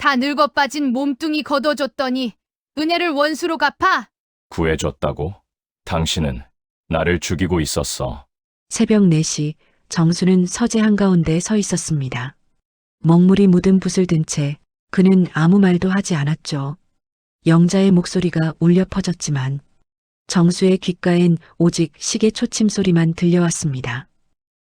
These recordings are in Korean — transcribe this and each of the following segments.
다 늙어 빠진 몸뚱이 거둬줬더니 은혜를 원수로 갚아? 구해줬다고? 당신은 나를 죽이고 있었어. 새벽 4시 정수는 서재 한가운데 서 있었습니다. 먹물이 묻은 붓을 든 채 그는 아무 말도 하지 않았죠. 영자의 목소리가 울려 퍼졌지만 정수의 귓가엔 오직 시계 초침 소리만 들려왔습니다.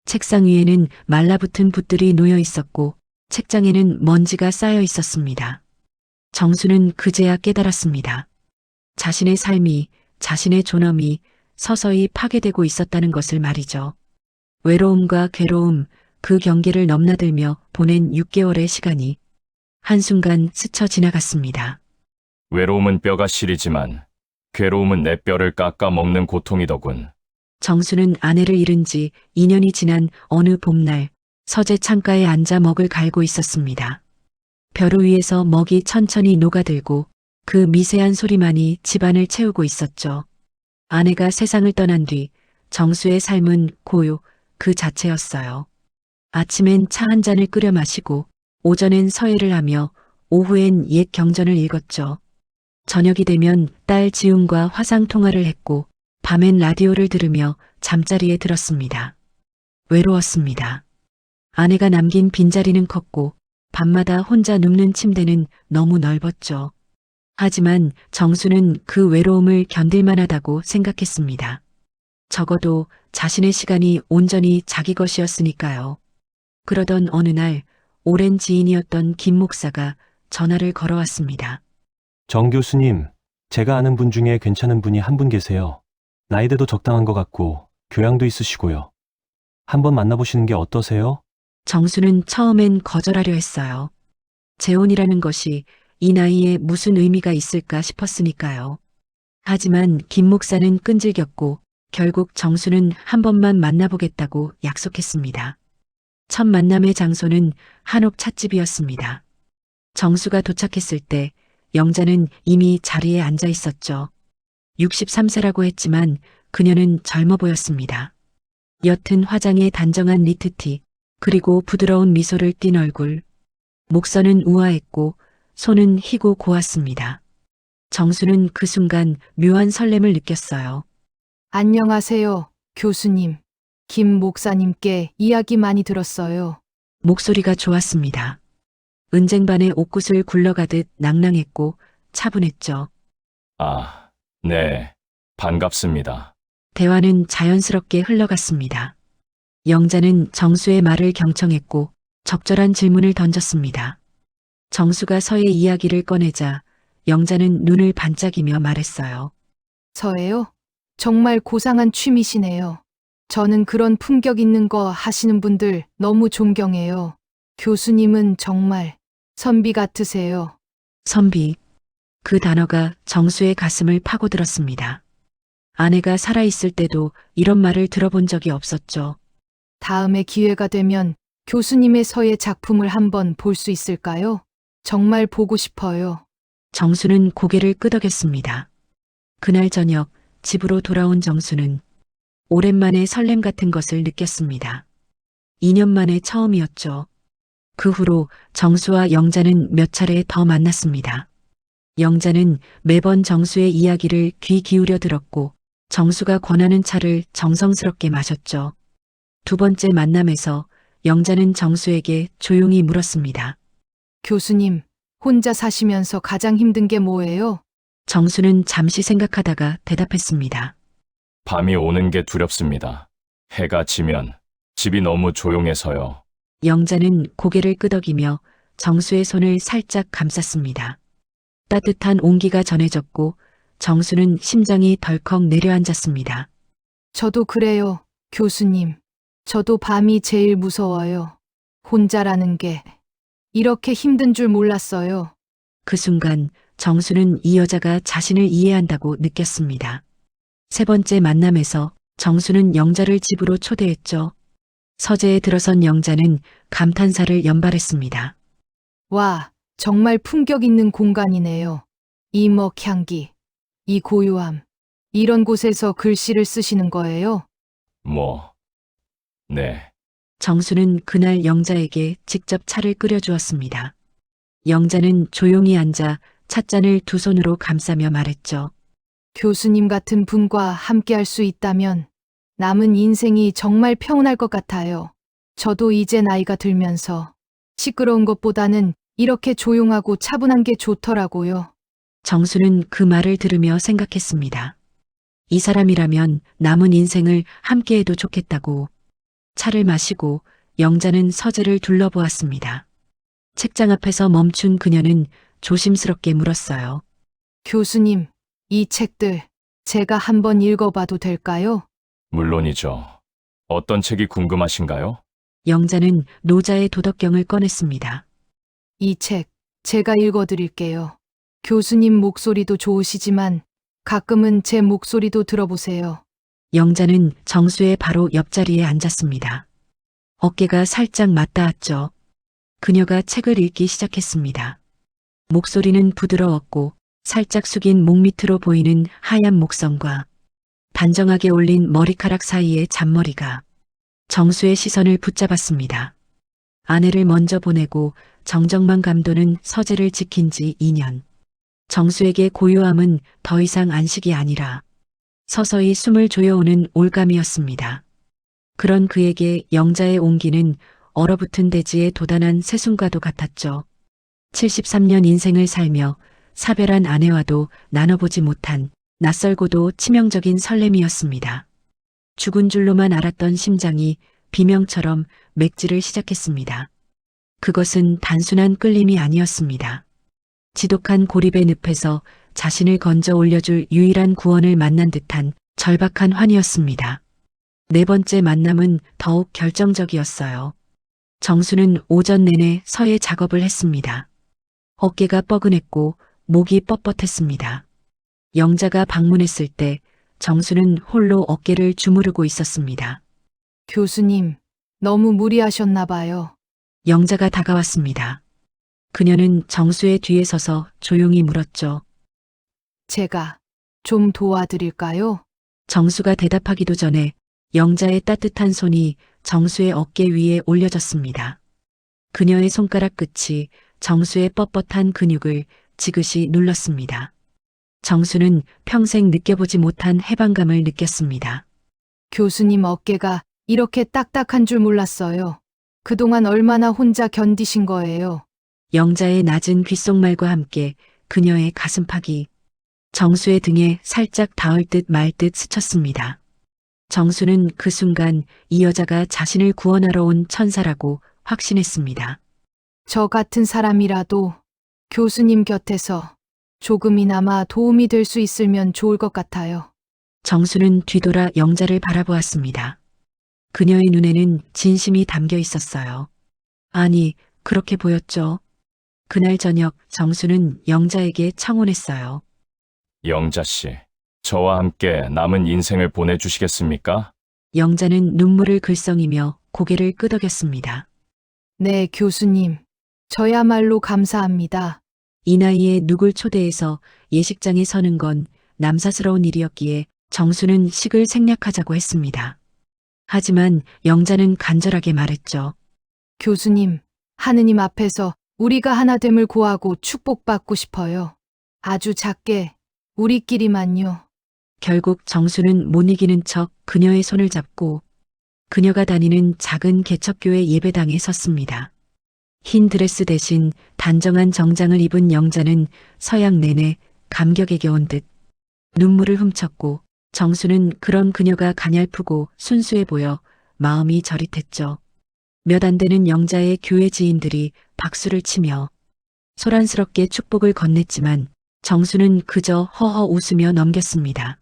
책상 위에는 말라붙은 붓들이 놓여 있었고 책장에는 먼지가 쌓여 있었습니다. 정수는 그제야 깨달았습니다. 자신의 삶이, 자신의 존엄이 서서히 파괴되고 있었다는 것을 말이죠. 외로움과 괴로움, 그 경계를 넘나들며 보낸 6개월의 시간이 한순간 스쳐 지나갔습니다. 외로움은 뼈가 시리지만 괴로움은 내 뼈를 깎아 먹는 고통이더군. 정수는 아내를 잃은 지 2년이 지난 어느 봄날 서재 창가에 앉아 먹을 갈고 있었습니다. 벼루 위에서 먹이 천천히 녹아들고 그 미세한 소리만이 집안을 채우고 있었죠. 아내가 세상을 떠난 뒤 정수의 삶은 고요 그 자체였어요. 아침엔 차 한 잔을 끓여 마시고 오전엔 서예를 하며 오후엔 옛 경전을 읽었죠. 저녁이 되면 딸 지훈과 화상 통화를 했고 밤엔 라디오를 들으며 잠자리에 들었습니다. 외로웠습니다. 아내가 남긴 빈자리는 컸고 밤마다 혼자 눕는 침대는 너무 넓었죠. 하지만 정수는 그 외로움을 견딜만하다고 생각했습니다. 적어도 자신의 시간이 온전히 자기 것이었으니까요. 그러던 어느 날 오랜 지인이었던 김 목사가 전화를 걸어왔습니다. 정 교수님, 제가 아는 분 중에 괜찮은 분이 한 분 계세요. 나이대도 적당한 것 같고 교양도 있으시고요. 한번 만나보시는 게 어떠세요? 정수는 처음엔 거절하려 했어요. 재혼이라는 것이 이 나이에 무슨 의미가 있을까 싶었으니까요. 하지만 김 목사는 끈질겼고 결국 정수는 한 번만 만나보겠다고 약속했습니다. 첫 만남의 장소는 한옥 찻집이었습니다. 정수가 도착했을 때 영자는 이미 자리에 앉아 있었죠. 63세라고 했지만 그녀는 젊어 보였습니다. 옅은 화장에 단정한 니트티, 그리고 부드러운 미소를 띤 얼굴. 목선은 우아했고 손은 희고 고왔습니다. 정수는 그 순간 묘한 설렘을 느꼈어요. 안녕하세요, 교수님. 김 목사님께 이야기 많이 들었어요. 목소리가 좋았습니다. 은쟁반의 옥굿을 굴러가듯 낭낭했고 차분했죠. 아, 네. 반갑습니다. 대화는 자연스럽게 흘러갔습니다. 영자는 정수의 말을 경청했고 적절한 질문을 던졌습니다. 정수가 서의 이야기를 꺼내자 영자는 눈을 반짝이며 말했어요. 저예요? 정말 고상한 취미시네요. 저는 그런 품격 있는 거 하시는 분들 너무 존경해요. 교수님은 정말 선비 같으세요. 선비. 그 단어가 정수의 가슴을 파고들었습니다. 아내가 살아있을 때도 이런 말을 들어본 적이 없었죠. 다음에 기회가 되면 교수님의 서예 작품을 한번 볼 수 있을까요? 정말 보고 싶어요. 정수는 고개를 끄덕였습니다. 그날 저녁 집으로 돌아온 정수는 오랜만에 설렘 같은 것을 느꼈습니다. 2년 만에 처음이었죠. 그 후로 정수와 영자는 몇 차례 더 만났습니다. 영자는 매번 정수의 이야기를 귀 기울여 들었고 정수가 권하는 차를 정성스럽게 마셨죠. 두 번째 만남에서 영자는 정수에게 조용히 물었습니다. 교수님, 혼자 사시면서 가장 힘든 게 뭐예요? 정수는 잠시 생각하다가 대답했습니다. 밤이 오는 게 두렵습니다. 해가 지면 집이 너무 조용해서요. 영자는 고개를 끄덕이며 정수의 손을 살짝 감쌌습니다. 따뜻한 온기가 전해졌고 정수는 심장이 덜컥 내려앉았습니다. 저도 그래요, 교수님. 저도 밤이 제일 무서워요. 혼자라는 게 이렇게 힘든 줄 몰랐어요. 그 순간 정수는 이 여자가 자신을 이해한다고 느꼈습니다. 세 번째 만남에서 정수는 영자를 집으로 초대했죠. 서재에 들어선 영자는 감탄사를 연발했습니다. 와, 정말 품격 있는 공간이네요. 이 먹향기, 이 고요함. 이런 곳에서 글씨를 쓰시는 거예요? 네. 정수는 그날 영자에게 직접 차를 끓여주었습니다. 영자는 조용히 앉아 찻잔을 두 손으로 감싸며 말했죠. 교수님 같은 분과 함께 할 수 있다면 남은 인생이 정말 평온할 것 같아요. 저도 이제 나이가 들면서 시끄러운 것보다는 이렇게 조용하고 차분한 게 좋더라고요. 정수는 그 말을 들으며 생각했습니다. 이 사람이라면 남은 인생을 함께해도 좋겠다고. 차를 마시고 영자는 서재를 둘러보았습니다. 책장 앞에서 멈춘 그녀는 조심스럽게 물었어요. 교수님, 이 책들 제가 한번 읽어봐도 될까요? 물론이죠. 어떤 책이 궁금하신가요? 영자는 노자의 도덕경을 꺼냈습니다. 이 책 제가 읽어드릴게요. 교수님 목소리도 좋으시지만 가끔은 제 목소리도 들어보세요. 영자는 정수의 바로 옆자리에 앉았습니다. 어깨가 살짝 맞닿았죠. 그녀가 책을 읽기 시작했습니다. 목소리는 부드러웠고 살짝 숙인 목 밑으로 보이는 하얀 목선과 단정하게 올린 머리카락 사이의 잔머리가 정수의 시선을 붙잡았습니다. 아내를 먼저 보내고 정정만 감도는 서재를 지킨 지 2년. 정수에게 고요함은 더 이상 안식이 아니라 서서히 숨을 조여오는 올감이었습니다. 그런 그에게 영자의 온기는 얼어붙은 대지의 도단한 새순과도 같았죠. 73년 인생을 살며 사별한 아내와도 나눠보지 못한 낯설고도 치명적인 설렘이었습니다. 죽은 줄로만 알았던 심장이 비명처럼 맥지를 시작했습니다. 그것은 단순한 끌림이 아니었습니다. 지독한 고립의 늪에서 자신을 건져 올려줄 유일한 구원을 만난 듯한 절박한 환희였습니다. 네 번째 만남은 더욱 결정적이었어요. 정수는 오전 내내 서예 작업을 했습니다. 어깨가 뻐근했고 목이 뻣뻣했습니다. 영자가 방문했을 때 정수는 홀로 어깨를 주무르고 있었습니다. 교수님, 너무 무리하셨나 봐요. 영자가 다가왔습니다. 그녀는 정수의 뒤에 서서 조용히 물었죠. 제가 좀 도와드릴까요? 정수가 대답하기도 전에 영자의 따뜻한 손이 정수의 어깨 위에 올려졌습니다. 그녀의 손가락 끝이 정수의 뻣뻣한 근육을 지그시 눌렀습니다. 정수는 평생 느껴보지 못한 해방감을 느꼈습니다. 교수님 어깨가 이렇게 딱딱한 줄 몰랐어요. 그동안 얼마나 혼자 견디신 거예요. 영자의 낮은 귓속말과 함께 그녀의 가슴팍이 정수의 등에 살짝 닿을 듯 말 듯 스쳤습니다. 정수는 그 순간 이 여자가 자신을 구원하러 온 천사라고 확신했습니다. 저 같은 사람이라도 교수님 곁에서 조금이나마 도움이 될 수 있으면 좋을 것 같아요. 정수는 뒤돌아 영자를 바라보았습니다. 그녀의 눈에는 진심이 담겨 있었어요. 아니, 그렇게 보였죠. 그날 저녁 정수는 영자에게 청혼했어요. 영자 씨, 저와 함께 남은 인생을 보내주시겠습니까? 영자는 눈물을 글썽이며 고개를 끄덕였습니다. 네, 교수님. 저야말로 감사합니다. 이 나이에 누굴 초대해서 예식장에 서는 건 남사스러운 일이었기에 정수는 식을 생략하자고 했습니다. 하지만 영자는 간절하게 말했죠. 교수님, 하느님 앞에서 우리가 하나됨을 구하고 축복받고 싶어요. 아주 작게, 우리끼리만요. 결국 정수는 못 이기는 척 그녀의 손을 잡고 그녀가 다니는 작은 개척교회 예배당에 섰습니다. 흰 드레스 대신 단정한 정장을 입은 영자는 서양 내내 감격에 겨운 듯 눈물을 훔쳤고 정수는 그런 그녀가 가냘프고 순수해 보여 마음이 저릿했죠. 몇 안 되는 영자의 교회 지인들이 박수를 치며 소란스럽게 축복을 건넸지만 정수는 그저 허허 웃으며 넘겼습니다.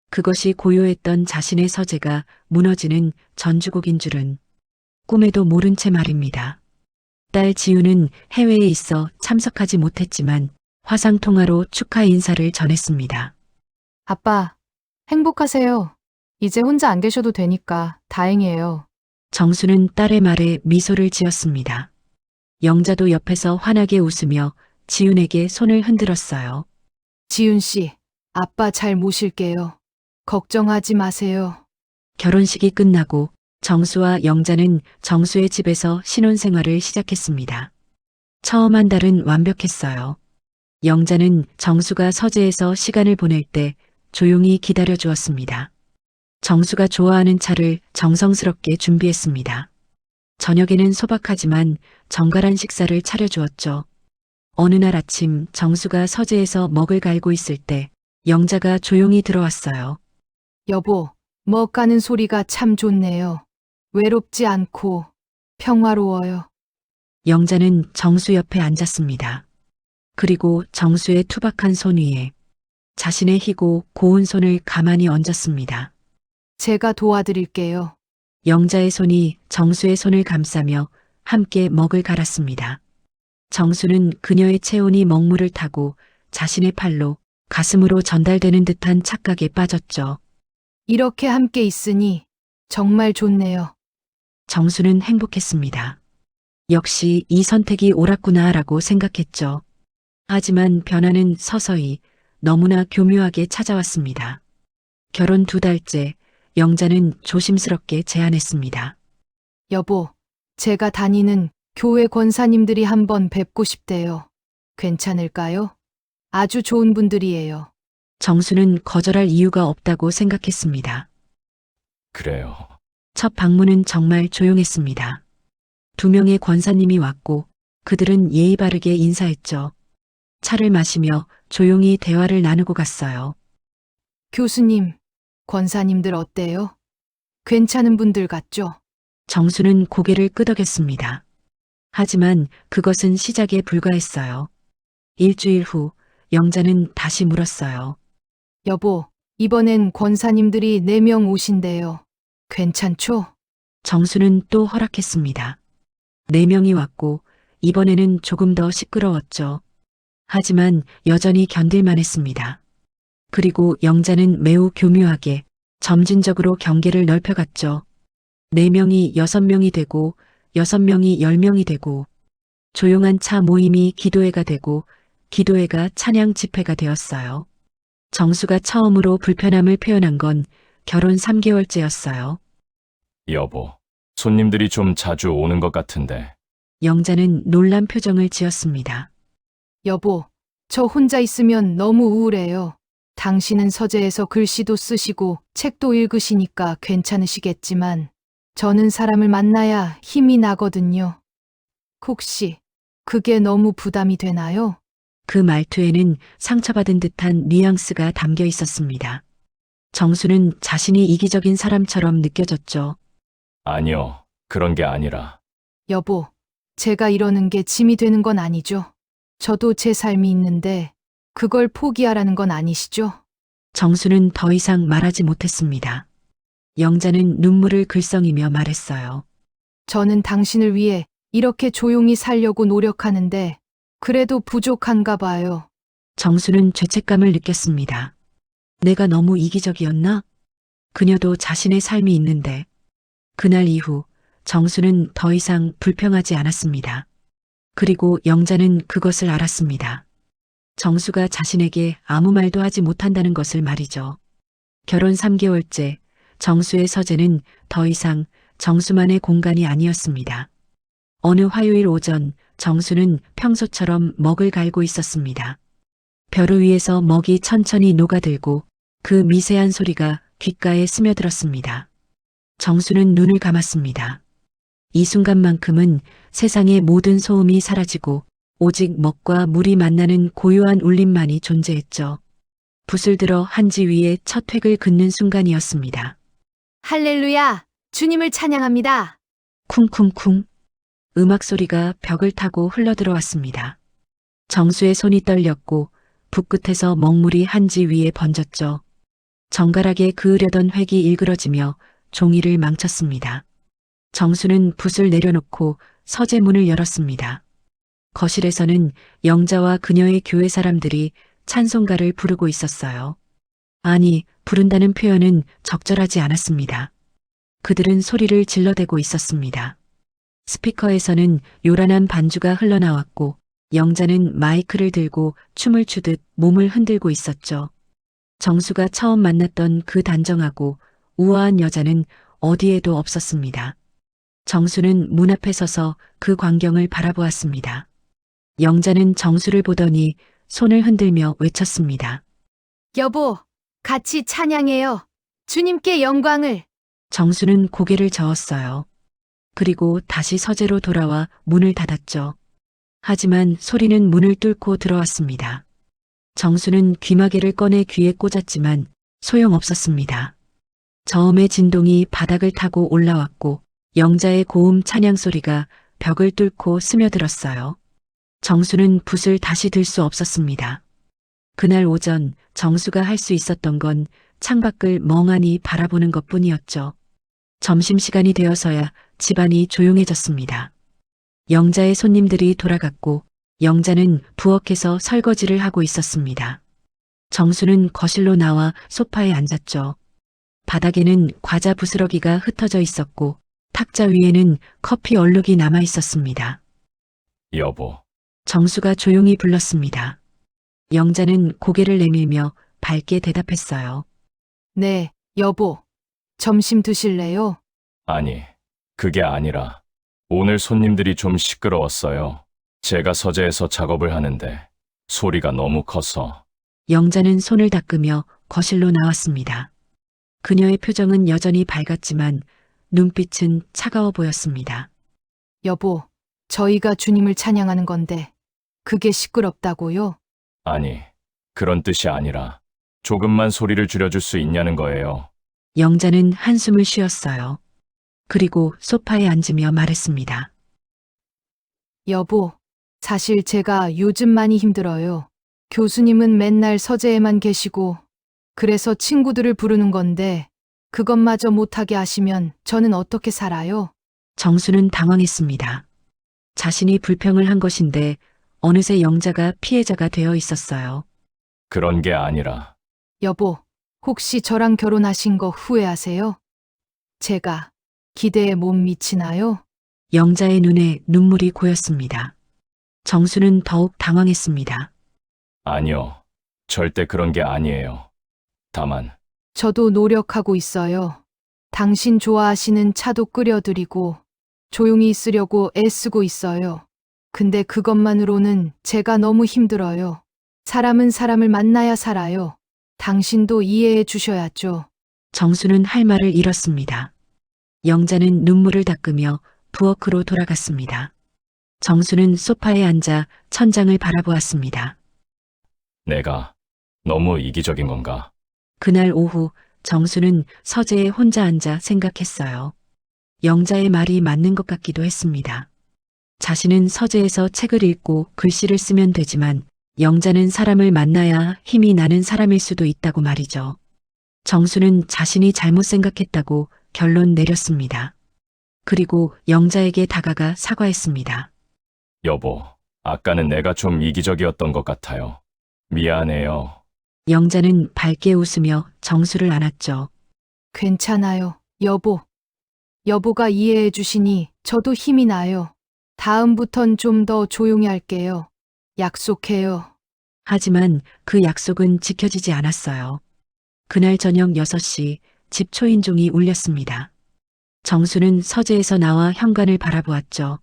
그것이 고요했던 자신의 서재가 무너지는 전주곡인 줄은 꿈에도 모른 채 말입니다. 딸 지우는 해외에 있어 참석하지 못했지만 화상통화로 축하 인사를 전했습니다. 아빠, 행복하세요. 이제 혼자 안 계셔도 되니까 다행이에요. 정수는 딸의 말에 미소를 지었습니다. 영자도 옆에서 환하게 웃으며 지훈에게 손을 흔들었어요. 지윤 씨, 아빠 잘 모실게요. 걱정하지 마세요. 결혼식이 끝나고 정수와 영자는 정수의 집에서 신혼생활을 시작했습니다. 처음 한 달은 완벽했어요. 영자는 정수가 서재에서 시간을 보낼 때 조용히 기다려 주었습니다. 정수가 좋아하는 차를 정성스럽게 준비했습니다. 저녁에는 소박하지만 정갈한 식사를 차려주었죠. 어느 날 아침 정수가 서재에서 먹을 갈고 있을 때 영자가 조용히 들어왔어요. 여보, 먹 가는 소리가 참 좋네요. 외롭지 않고 평화로워요. 영자는 정수 옆에 앉았습니다. 그리고 정수의 투박한 손 위에 자신의 희고 고운 손을 가만히 얹었습니다. 제가 도와드릴게요. 영자의 손이 정수의 손을 감싸며 함께 먹을 갈았습니다. 정수는 그녀의 체온이 먹물을 타고 자신의 팔로 가슴으로 전달되는 듯한 착각에 빠졌죠. 이렇게 함께 있으니 정말 좋네요. 정수는 행복했습니다. 역시 이 선택이 옳았구나라고 생각했죠. 하지만 변화는 서서히 너무나 교묘하게 찾아왔습니다. 결혼 2달째 영자는 조심스럽게 제안했습니다. 여보, 제가 다니는 교회 권사님들이 한번 뵙고 싶대요. 괜찮을까요? 아주 좋은 분들이에요. 정수는 거절할 이유가 없다고 생각했습니다. 그래요. 첫 방문은 정말 조용했습니다. 2명의 권사님이 왔고 그들은 예의 바르게 인사했죠. 차를 마시며 조용히 대화를 나누고 갔어요. 교수님, 권사님들 어때요? 괜찮은 분들 같죠? 정수는 고개를 끄덕였습니다. 하지만 그것은 시작에 불과했어요. 일주일 후 영자는 다시 물었어요. 여보, 이번엔 권사님들이 4명 오신대요. 괜찮죠? 정수는 또 허락했습니다. 4명이 왔고 이번에는 조금 더 시끄러웠죠. 하지만 여전히 견딜만 했습니다. 그리고 영자는 매우 교묘하게 점진적으로 경계를 넓혀갔죠. 4명이 6명이 되고 6명이 10명이 되고 조용한 차 모임이 기도회가 되고 기도회가 찬양 집회가 되었어요. 정수가 처음으로 불편함을 표현한 건 결혼 3개월째였어요. 여보, 손님들이 좀 자주 오는 것 같은데. 영자는 놀란 표정을 지었습니다. 여보, 저 혼자 있으면 너무 우울해요. 당신은 서재에서 글씨도 쓰시고 책도 읽으시니까 괜찮으시겠지만 저는 사람을 만나야 힘이 나거든요. 혹시 그게 너무 부담이 되나요? 그 말투에는 상처받은 듯한 뉘앙스가 담겨 있었습니다. 정수는 자신이 이기적인 사람처럼 느껴졌죠. 아니요, 그런 게 아니라. 여보, 제가 이러는 게 짐이 되는 건 아니죠. 저도 제 삶이 있는데 그걸 포기하라는 건 아니시죠? 정수는 더 이상 말하지 못했습니다. 영자는 눈물을 글썽이며 말했어요. 저는 당신을 위해 이렇게 조용히 살려고 노력하는데 그래도 부족한가 봐요. 정수는 죄책감을 느꼈습니다. 내가 너무 이기적이었나? 그녀도 자신의 삶이 있는데. 그날 이후 정수는 더 이상 불평하지 않았습니다. 그리고 영자는 그것을 알았습니다. 정수가 자신에게 아무 말도 하지 못한다는 것을 말이죠. 결혼 3개월째 정수의 서재는 더 이상 정수만의 공간이 아니었습니다. 어느 화요일 오전 정수는 평소처럼 먹을 갈고 있었습니다. 벼루 위에서 먹이 천천히 녹아들고 그 미세한 소리가 귓가에 스며들었습니다. 정수는 눈을 감았습니다. 이 순간만큼은 세상의 모든 소음이 사라지고 오직 먹과 물이 만나는 고요한 울림만이 존재했죠. 붓을 들어 한지 위에 첫 획을 긋는 순간이었습니다. 할렐루야! 주님을 찬양합니다. 쿵쿵쿵. 음악 소리가 벽을 타고 흘러들어왔습니다. 정수의 손이 떨렸고 붓끝에서 먹물이 한지 위에 번졌죠. 정갈하게 그으려던 획이 일그러지며 종이를 망쳤습니다. 정수는 붓을 내려놓고 서재 문을 열었습니다. 거실에서는 영자와 그녀의 교회 사람들이 찬송가를 부르고 있었어요. 아니, 부른다는 표현은 적절하지 않았습니다. 그들은 소리를 질러대고 있었습니다. 스피커에서는 요란한 반주가 흘러나왔고 영자는 마이크를 들고 춤을 추듯 몸을 흔들고 있었죠. 정수가 처음 만났던 그 단정하고 우아한 여자는 어디에도 없었습니다. 정수는 문 앞에 서서 그 광경을 바라보았습니다. 영자는 정수를 보더니 손을 흔들며 외쳤습니다. 여보, 같이 찬양해요. 주님께 영광을. 정수는 고개를 저었어요. 그리고 다시 서재로 돌아와 문을 닫았죠. 하지만 소리는 문을 뚫고 들어왔습니다. 정수는 귀마개를 꺼내 귀에 꽂았지만 소용없었습니다. 저음의 진동이 바닥을 타고 올라왔고 영자의 고음 찬양 소리가 벽을 뚫고 스며들었어요. 정수는 붓을 다시 들 수 없었습니다. 그날 오전 정수가 할 수 있었던 건 창밖을 멍하니 바라보는 것뿐이었죠. 점심시간이 되어서야 집안이 조용해졌습니다. 영자의 손님들이 돌아갔고 영자는 부엌에서 설거지를 하고 있었습니다. 정수는 거실로 나와 소파에 앉았죠. 바닥에는 과자 부스러기가 흩어져 있었고 탁자 위에는 커피 얼룩이 남아 있었습니다. 여보, 정수가 조용히 불렀습니다. 영자는 고개를 내밀며 밝게 대답했어요. 네, 여보. 점심 드실래요? 아니, 그게 아니라 오늘 손님들이 좀 시끄러웠어요. 제가 서재에서 작업을 하는데 소리가 너무 커서. 영자는 손을 닦으며 거실로 나왔습니다. 그녀의 표정은 여전히 밝았지만 눈빛은 차가워 보였습니다. 여보, 저희가 주님을 찬양하는 건데 그게 시끄럽다고요? 아니, 그런 뜻이 아니라 조금만 소리를 줄여줄 수 있냐는 거예요. 영자는 한숨을 쉬었어요. 그리고 소파에 앉으며 말했습니다. 여보, 사실 제가 요즘 많이 힘들어요. 교수님은 맨날 서재에만 계시고 그래서 친구들을 부르는 건데 그것마저 못하게 하시면 저는 어떻게 살아요? 정수는 당황했습니다. 자신이 불평을 한 것인데 어느새 영자가 피해자가 되어 있었어요. 그런 게 아니라 여보, 혹시 저랑 결혼하신 거 후회하세요? 제가 기대에 못 미치나요? 영자의 눈에 눈물이 고였습니다. 정수는 더욱 당황했습니다. 아니요, 절대 그런 게 아니에요. 다만 저도 노력하고 있어요. 당신 좋아하시는 차도 끓여드리고 조용히 있으려고 애쓰고 있어요. 근데 그것만으로는 제가 너무 힘들어요. 사람은 사람을 만나야 살아요. 당신도 이해해 주셔야죠. 정수는 할 말을 잃었습니다. 영자는 눈물을 닦으며 부엌으로 돌아갔습니다. 정수는 소파에 앉아 천장을 바라보았습니다. 내가 너무 이기적인 건가? 그날 오후 정수는 서재에 혼자 앉아 생각했어요. 영자의 말이 맞는 것 같기도 했습니다. 자신은 서재에서 책을 읽고 글씨를 쓰면 되지만 영자는 사람을 만나야 힘이 나는 사람일 수도 있다고 말이죠. 정수는 자신이 잘못 생각했다고 결론 내렸습니다. 그리고 영자에게 다가가 사과했습니다. 여보, 아까는 내가 좀 이기적이었던 것 같아요. 미안해요. 영자는 밝게 웃으며 정수를 안았죠. 괜찮아요, 여보. 여보가 이해해 주시니 저도 힘이 나요. 다음부턴 좀 더 조용히 할게요. 약속해요. 하지만 그 약속은 지켜지지 않았어요. 그날 저녁 6시 집 초인종이 울렸습니다. 정수는 서재에서 나와 현관을 바라보았죠.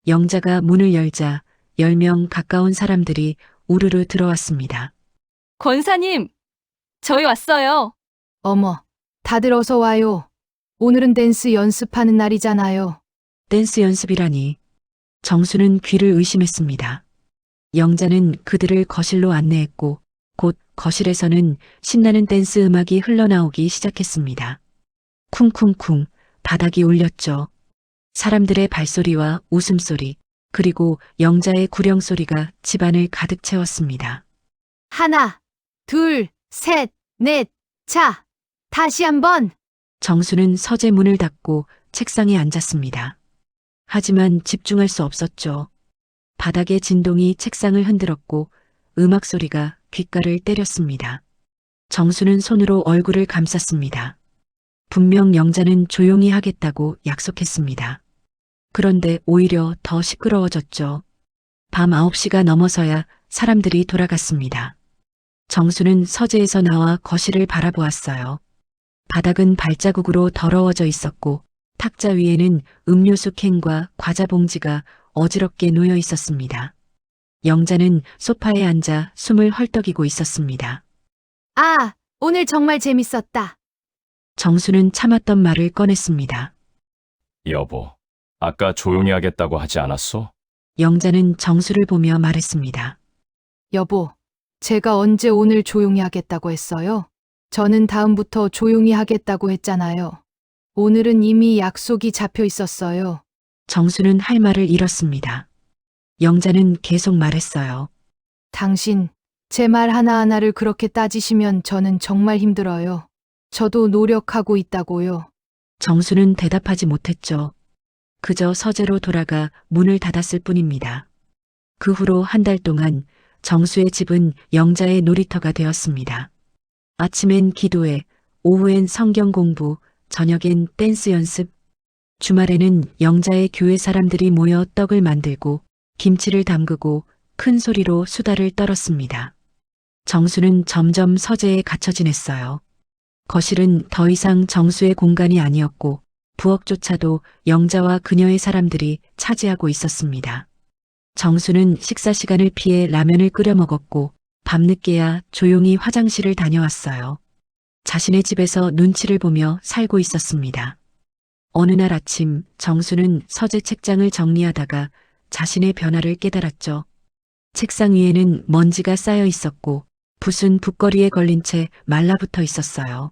영자가 문을 열자 10명 가까운 사람들이 우르르 들어왔습니다. 권사님, 저희 왔어요. 어머, 다들 어서 와요. 오늘은 댄스 연습하는 날이잖아요. 댄스 연습이라니. 정수는 귀를 의심했습니다. 영자는 그들을 거실로 안내했고 곧 거실에서는 신나는 댄스 음악이 흘러나오기 시작했습니다. 쿵쿵쿵 바닥이 울렸죠. 사람들의 발소리와 웃음소리 그리고 영자의 구령소리가 집안을 가득 채웠습니다. 하나, 둘, 셋, 넷, 자, 다시 한번. 정수는 서재 문을 닫고 책상에 앉았습니다. 하지만 집중할 수 없었죠. 바닥의 진동이 책상을 흔들었고 음악 소리가 귓가를 때렸습니다. 정수는 손으로 얼굴을 감쌌습니다. 분명 영자는 조용히 하겠다고 약속했습니다. 그런데 오히려 더 시끄러워졌죠. 밤 9시가 넘어서야 사람들이 돌아갔습니다. 정수는 서재에서 나와 거실을 바라보았어요. 바닥은 발자국으로 더러워져 있었고 탁자 위에는 음료수 캔과 과자 봉지가 어지럽게 놓여 있었습니다. 영자는 소파에 앉아 숨을 헐떡이고 있었습니다. 아, 오늘 정말 재밌었다. 정수는 참았던 말을 꺼냈습니다. 여보, 아까 조용히 하겠다고 하지 않았소? 영자는 정수를 보며 말했습니다. 여보, 제가 언제 오늘 조용히 하겠다고 했어요? 저는 다음부터 조용히 하겠다고 했잖아요. 오늘은 이미 약속이 잡혀 있었어요. 정수는 할 말을 잃었습니다. 영자는 계속 말했어요. 당신, 제 말 하나하나를 그렇게 따지시면 저는 정말 힘들어요. 저도 노력하고 있다고요. 정수는 대답하지 못했죠. 그저 서재로 돌아가 문을 닫았을 뿐입니다. 그 후로 한 달 동안 정수의 집은 영자의 놀이터가 되었습니다. 아침엔 기도회, 오후엔 성경 공부, 저녁엔 댄스 연습, 주말에는 영자의 교회 사람들이 모여 떡을 만들고 김치를 담그고 큰 소리로 수다를 떨었습니다. 정수는 점점 서재에 갇혀 지냈어요. 거실은 더 이상 정수의 공간이 아니었고 부엌조차도 영자와 그녀의 사람들이 차지하고 있었습니다. 정수는 식사 시간을 피해 라면을 끓여 먹었고 밤늦게야 조용히 화장실을 다녀왔어요. 자신의 집에서 눈치를 보며 살고 있었습니다. 어느 날 아침 정수는 서재 책장을 정리하다가 자신의 변화를 깨달았죠. 책상 위에는 먼지가 쌓여 있었고 붓은 붓거리에 걸린 채 말라붙어 있었어요.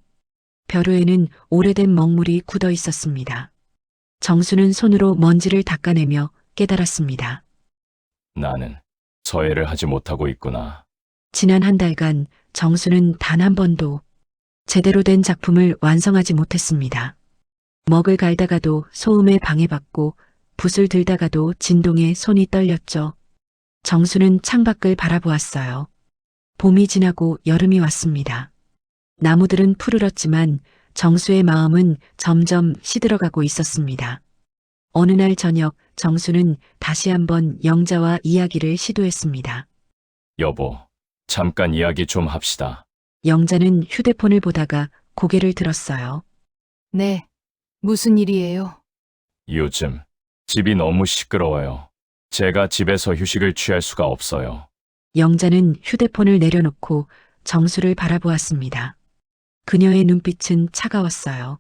벼루에는 오래된 먹물이 굳어 있었습니다. 정수는 손으로 먼지를 닦아내며 깨달았습니다. 나는 서예를 하지 못하고 있구나. 지난 한 달간 정수는 단 한 번도 제대로 된 작품을 완성하지 못했습니다. 먹을 갈다가도 소음에 방해받고 붓을 들다가도 진동에 손이 떨렸죠. 정수는 창밖을 바라보았어요. 봄이 지나고 여름이 왔습니다. 나무들은 푸르렀지만 정수의 마음은 점점 시들어가고 있었습니다. 어느 날 저녁 정수는 다시 한번 영자와 이야기를 시도했습니다. 여보, 잠깐 이야기 좀 합시다. 영자는 휴대폰을 보다가 고개를 들었어요. 네, 무슨 일이에요? 요즘 집이 너무 시끄러워요. 제가 집에서 휴식을 취할 수가 없어요. 영자는 휴대폰을 내려놓고 정수를 바라보았습니다. 그녀의 눈빛은 차가웠어요.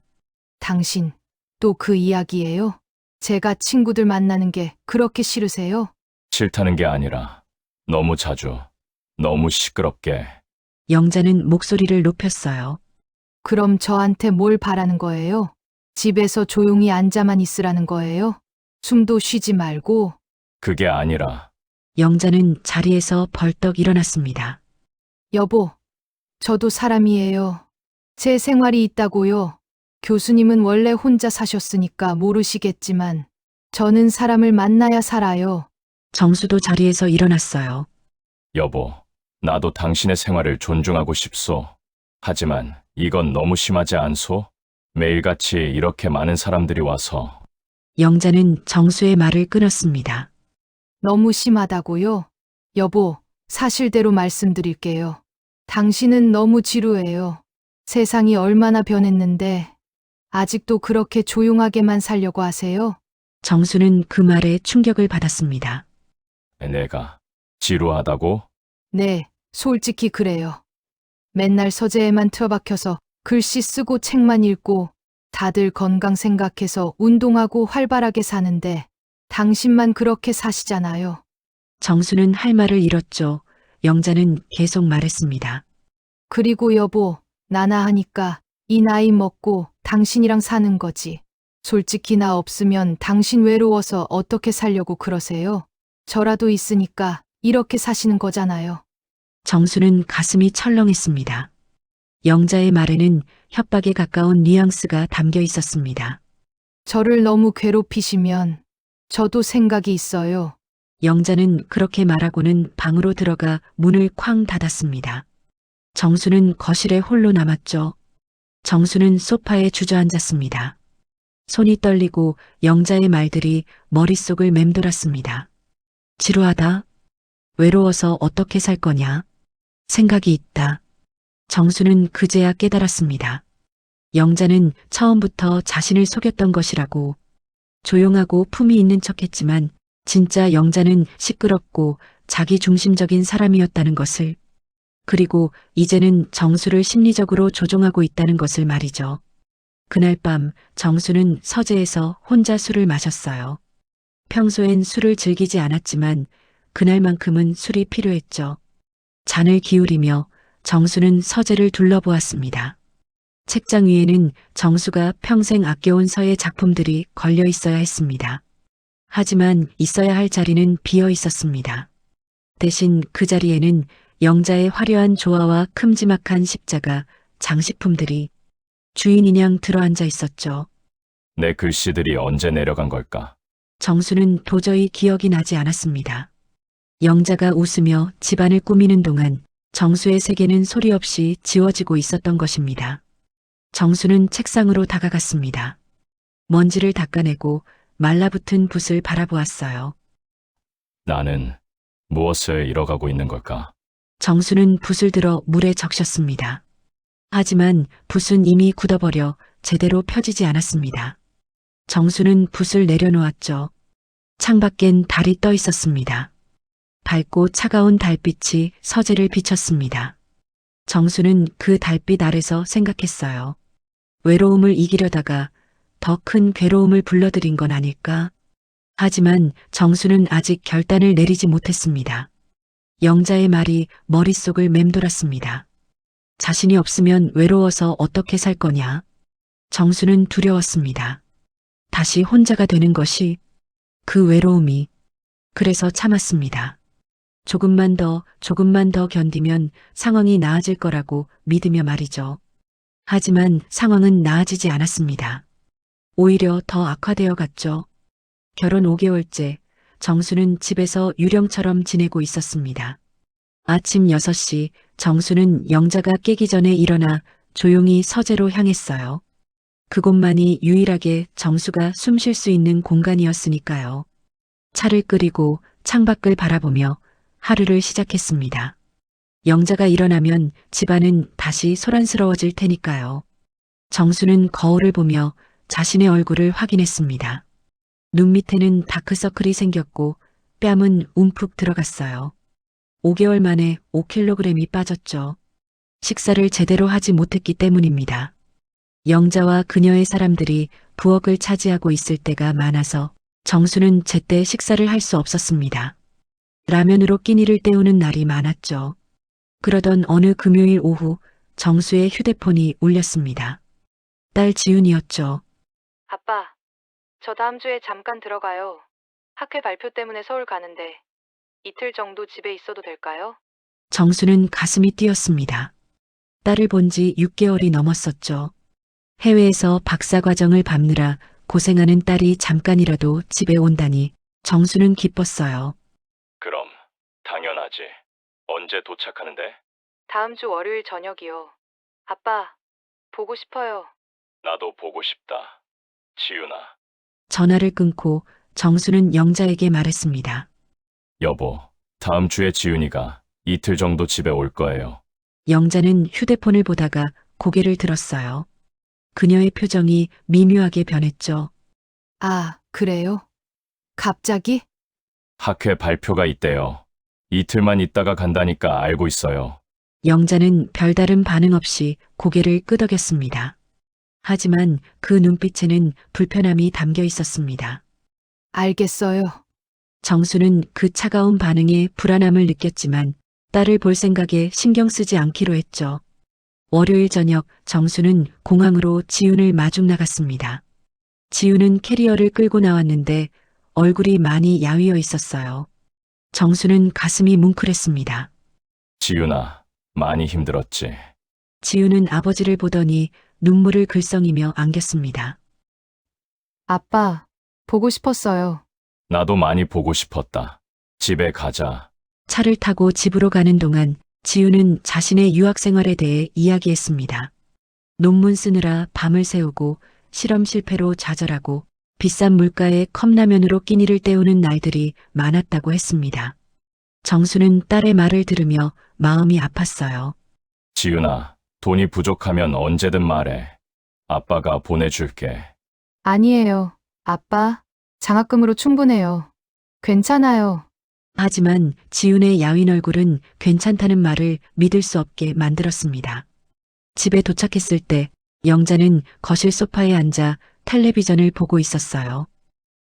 당신, 또 그 이야기예요? 제가 친구들 만나는 게 그렇게 싫으세요? 싫다는 게 아니라 너무 자주, 너무 시끄럽게. 영자는 목소리를 높였어요. 그럼 저한테 뭘 바라는 거예요? 집에서 조용히 앉아만 있으라는 거예요? 숨도 쉬지 말고. 그게 아니라 영자는 자리에서 벌떡 일어났습니다. 여보, 저도 사람이에요. 제 생활이 있다고요. 교수님은 원래 혼자 사셨으니까 모르시겠지만 저는 사람을 만나야 살아요. 정수도 자리에서 일어났어요. 여보, 나도 당신의 생활을 존중하고 싶소. 하지만 이건 너무 심하지 않소? 매일같이 이렇게 많은 사람들이 와서. 영자는 정수의 말을 끊었습니다. 너무 심하다고요? 여보, 사실대로 말씀드릴게요. 당신은 너무 지루해요. 세상이 얼마나 변했는데 아직도 그렇게 조용하게만 살려고 하세요? 정수는 그 말에 충격을 받았습니다. 내가 지루하다고? 네, 솔직히 그래요. 맨날 서재에만 틀어박혀서 글씨 쓰고 책만 읽고 다들 건강 생각해서 운동하고 활발하게 사는데 당신만 그렇게 사시잖아요. 정수는 할 말을 잃었죠. 영자는 계속 말했습니다. 그리고 여보, 나나 하니까 이 나이 먹고 당신이랑 사는 거지. 솔직히 나 없으면 당신 외로워서 어떻게 살려고 그러세요? 저라도 있으니까 이렇게 사시는 거잖아요. 정수는 가슴이 철렁했습니다. 영자의 말에는 협박에 가까운 뉘앙스가 담겨 있었습니다. 저를 너무 괴롭히시면 저도 생각이 있어요. 영자는 그렇게 말하고는 방으로 들어가 문을 쾅 닫았습니다. 정수는 거실에 홀로 남았죠. 정수는 소파에 주저앉았습니다. 손이 떨리고 영자의 말들이 머릿속을 맴돌았습니다. 지루하다. 외로워서 어떻게 살 거냐. 생각이 있다. 정수는 그제야 깨달았습니다. 영자는 처음부터 자신을 속였던 것이라고. 조용하고 품이 있는 척했지만 진짜 영자는 시끄럽고 자기 중심적인 사람이었다는 것을, 그리고 이제는 정수를 심리적으로 조종하고 있다는 것을 말이죠. 그날 밤 정수는 서재에서 혼자 술을 마셨어요. 평소엔 술을 즐기지 않았지만 그날만큼은 술이 필요했죠. 잔을 기울이며 정수는 서재를 둘러보았습니다. 책장 위에는 정수가 평생 아껴온 서예 작품들이 걸려 있어야 했습니다. 하지만 있어야 할 자리는 비어 있었습니다. 대신 그 자리에는 영자의 화려한 조화와 큼지막한 십자가, 장식품들이 주인인양 들어앉아 있었죠. 내 글씨들이 언제 내려간 걸까? 정수는 도저히 기억이 나지 않았습니다. 영자가 웃으며 집안을 꾸미는 동안 정수의 세계는 소리 없이 지워지고 있었던 것입니다. 정수는 책상으로 다가갔습니다. 먼지를 닦아내고 말라붙은 붓을 바라보았어요. 나는 무엇을 잃어가고 있는 걸까? 정수는 붓을 들어 물에 적셨습니다. 하지만 붓은 이미 굳어버려 제대로 펴지지 않았습니다. 정수는 붓을 내려놓았죠. 창밖엔 달이 떠 있었습니다. 밝고 차가운 달빛이 서재를 비쳤습니다. 정수는 그 달빛 아래서 생각했어요. 외로움을 이기려다가 더 큰 괴로움을 불러들인 건 아닐까? 하지만 정수는 아직 결단을 내리지 못했습니다. 영자의 말이 머릿속을 맴돌았습니다. 자신이 없으면 외로워서 어떻게 살 거냐? 정수는 두려웠습니다. 다시 혼자가 되는 것이, 그 외로움이. 그래서 참았습니다. 조금만 더 견디면 상황이 나아질 거라고 믿으며 말이죠. 하지만 상황은 나아지지 않았습니다. 오히려 더 악화되어 갔죠. 결혼 5개월째, 정수는 집에서 유령처럼 지내고 있었습니다. 아침 6시, 정수는 영자가 깨기 전에 일어나 조용히 서재로 향했어요. 그곳만이 유일하게 정수가 숨 쉴 수 있는 공간이었으니까요. 차를 끓이고 창밖을 바라보며 하루를 시작했습니다. 영자가 일어나면 집안은 다시 소란스러워질 테니까요. 정수는 거울을 보며 자신의 얼굴을 확인했습니다. 눈 밑에는 다크서클이 생겼고 뺨은 움푹 들어갔어요. 5개월 만에 5kg이 빠졌죠. 식사를 제대로 하지 못했기 때문입니다. 영자와 그녀의 사람들이 부엌을 차지하고 있을 때가 많아서 정수는 제때 식사를 할 수 없었습니다. 라면으로 끼니를 때우는 날이 많았죠. 그러던 어느 금요일 오후 정수의 휴대폰이 울렸습니다. 딸 지윤이었죠. 아빠, 저 다음 주에 잠깐 들어가요. 학회 발표 때문에 서울 가는데 이틀 정도 집에 있어도 될까요? 정수는 가슴이 뛰었습니다. 딸을 본 지 6개월이 넘었었죠. 해외에서 박사과정을 밟느라 고생하는 딸이 잠깐이라도 집에 온다니 정수는 기뻤어요. 그럼 당연하지. 언제 도착하는데? 다음 주 월요일 저녁이요. 아빠, 보고 싶어요. 나도 보고 싶다. 지윤아. 전화를 끊고 정수는 영자에게 말했습니다. 여보, 다음 주에 지윤이가 이틀 정도 집에 올 거예요. 영자는 휴대폰을 보다가 고개를 들었어요. 그녀의 표정이 미묘하게 변했죠. 아, 그래요? 갑자기? 학회 발표가 있대요. 이틀만 있다가 간다니까 알고 있어요. 영자는 별다른 반응 없이 고개를 끄덕였습니다. 하지만 그 눈빛에는 불편함이 담겨 있었습니다. 알겠어요. 정수는 그 차가운 반응에 불안함을 느꼈지만 딸을 볼 생각에 신경 쓰지 않기로 했죠. 월요일 저녁 정수는 공항으로 지윤을 마중 나갔습니다. 지윤은 캐리어를 끌고 나왔는데 얼굴이 많이 야위어 있었어요. 정수는 가슴이 뭉클했습니다. 지윤아, 많이 힘들었지. 지윤은 아버지를 보더니 눈물을 글썽이며 안겼습니다. 아빠, 보고 싶었어요. 나도 많이 보고 싶었다. 집에 가자. 차를 타고 집으로 가는 동안 지윤은 자신의 유학 생활에 대해 이야기했습니다. 논문 쓰느라 밤을 새우고 실험 실패로 좌절하고 비싼 물가에 컵라면으로 끼니를 때우는 날들이 많았다고 했습니다. 정수는 딸의 말을 들으며 마음이 아팠어요. 지윤아, 돈이 부족하면 언제든 말해. 아빠가 보내줄게. 아니에요. 아빠, 장학금으로 충분해요. 괜찮아요. 하지만 지훈의 야윈 얼굴은 괜찮다는 말을 믿을 수 없게 만들었습니다. 집에 도착했을 때 영자는 거실 소파에 앉아 텔레비전을 보고 있었어요.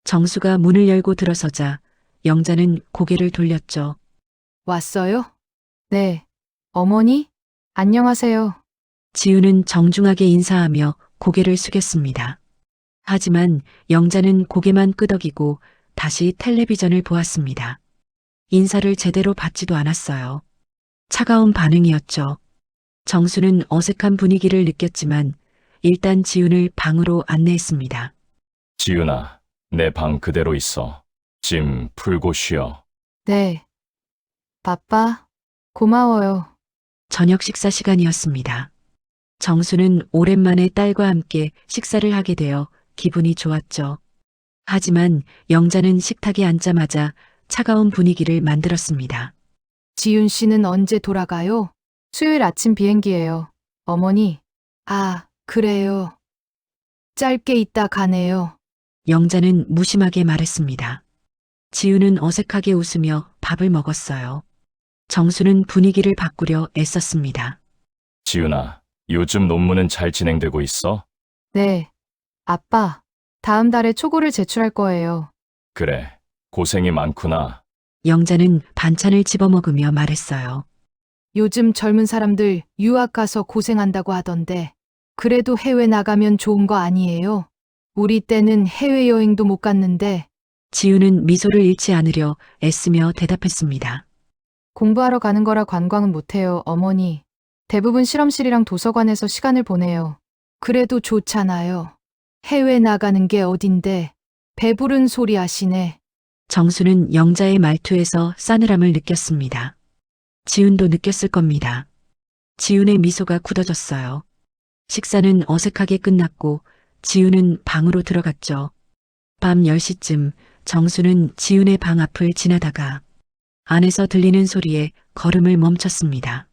정수가 문을 열고 들어서자 영자는 고개를 돌렸죠. 왔어요? 네. 어머니? 안녕하세요. 지훈은 정중하게 인사하며 고개를 숙였습니다. 하지만 영자는 고개만 끄덕이고 다시 텔레비전을 보았습니다. 인사를 제대로 받지도 않았어요. 차가운 반응이었죠. 정수는 어색한 분위기를 느꼈지만 일단 지훈을 방으로 안내했습니다. 지윤아, 내 방 그대로 있어. 짐 풀고 쉬어. 네. 바빠? 고마워요. 저녁 식사 시간이었습니다. 정수는 오랜만에 딸과 함께 식사를 하게 되어 기분이 좋았죠. 하지만 영자는 식탁에 앉자마자 차가운 분위기를 만들었습니다. 지윤 씨는 언제 돌아가요? 수요일 아침 비행기예요. 어머니. 아, 그래요. 짧게 있다 가네요. 영자는 무심하게 말했습니다. 지우는 어색하게 웃으며 밥을 먹었어요. 정수는 분위기를 바꾸려 애썼습니다. 지윤아, 요즘 논문은 잘 진행되고 있어? 네. 아빠, 다음 달에 초고를 제출할 거예요. 그래, 고생이 많구나. 영자는 반찬을 집어먹으며 말했어요. 요즘 젊은 사람들 유학 가서 고생한다고 하던데, 그래도 해외 나가면 좋은 거 아니에요? 우리 때는 해외여행도 못 갔는데, 지우는 미소를 잃지 않으려 애쓰며 대답했습니다. 공부하러 가는 거라 관광은 못해요, 어머니. 대부분 실험실이랑 도서관에서 시간을 보내요. 그래도 좋잖아요. 해외 나가는 게 어딘데, 배부른 소리 하시네. 정수는 영자의 말투에서 싸늘함을 느꼈습니다. 지훈도 느꼈을 겁니다. 지훈의 미소가 굳어졌어요. 식사는 어색하게 끝났고 지훈은 방으로 들어갔죠. 밤 10시쯤 정수는 지훈의 방 앞을 지나다가 안에서 들리는 소리에 걸음을 멈췄습니다.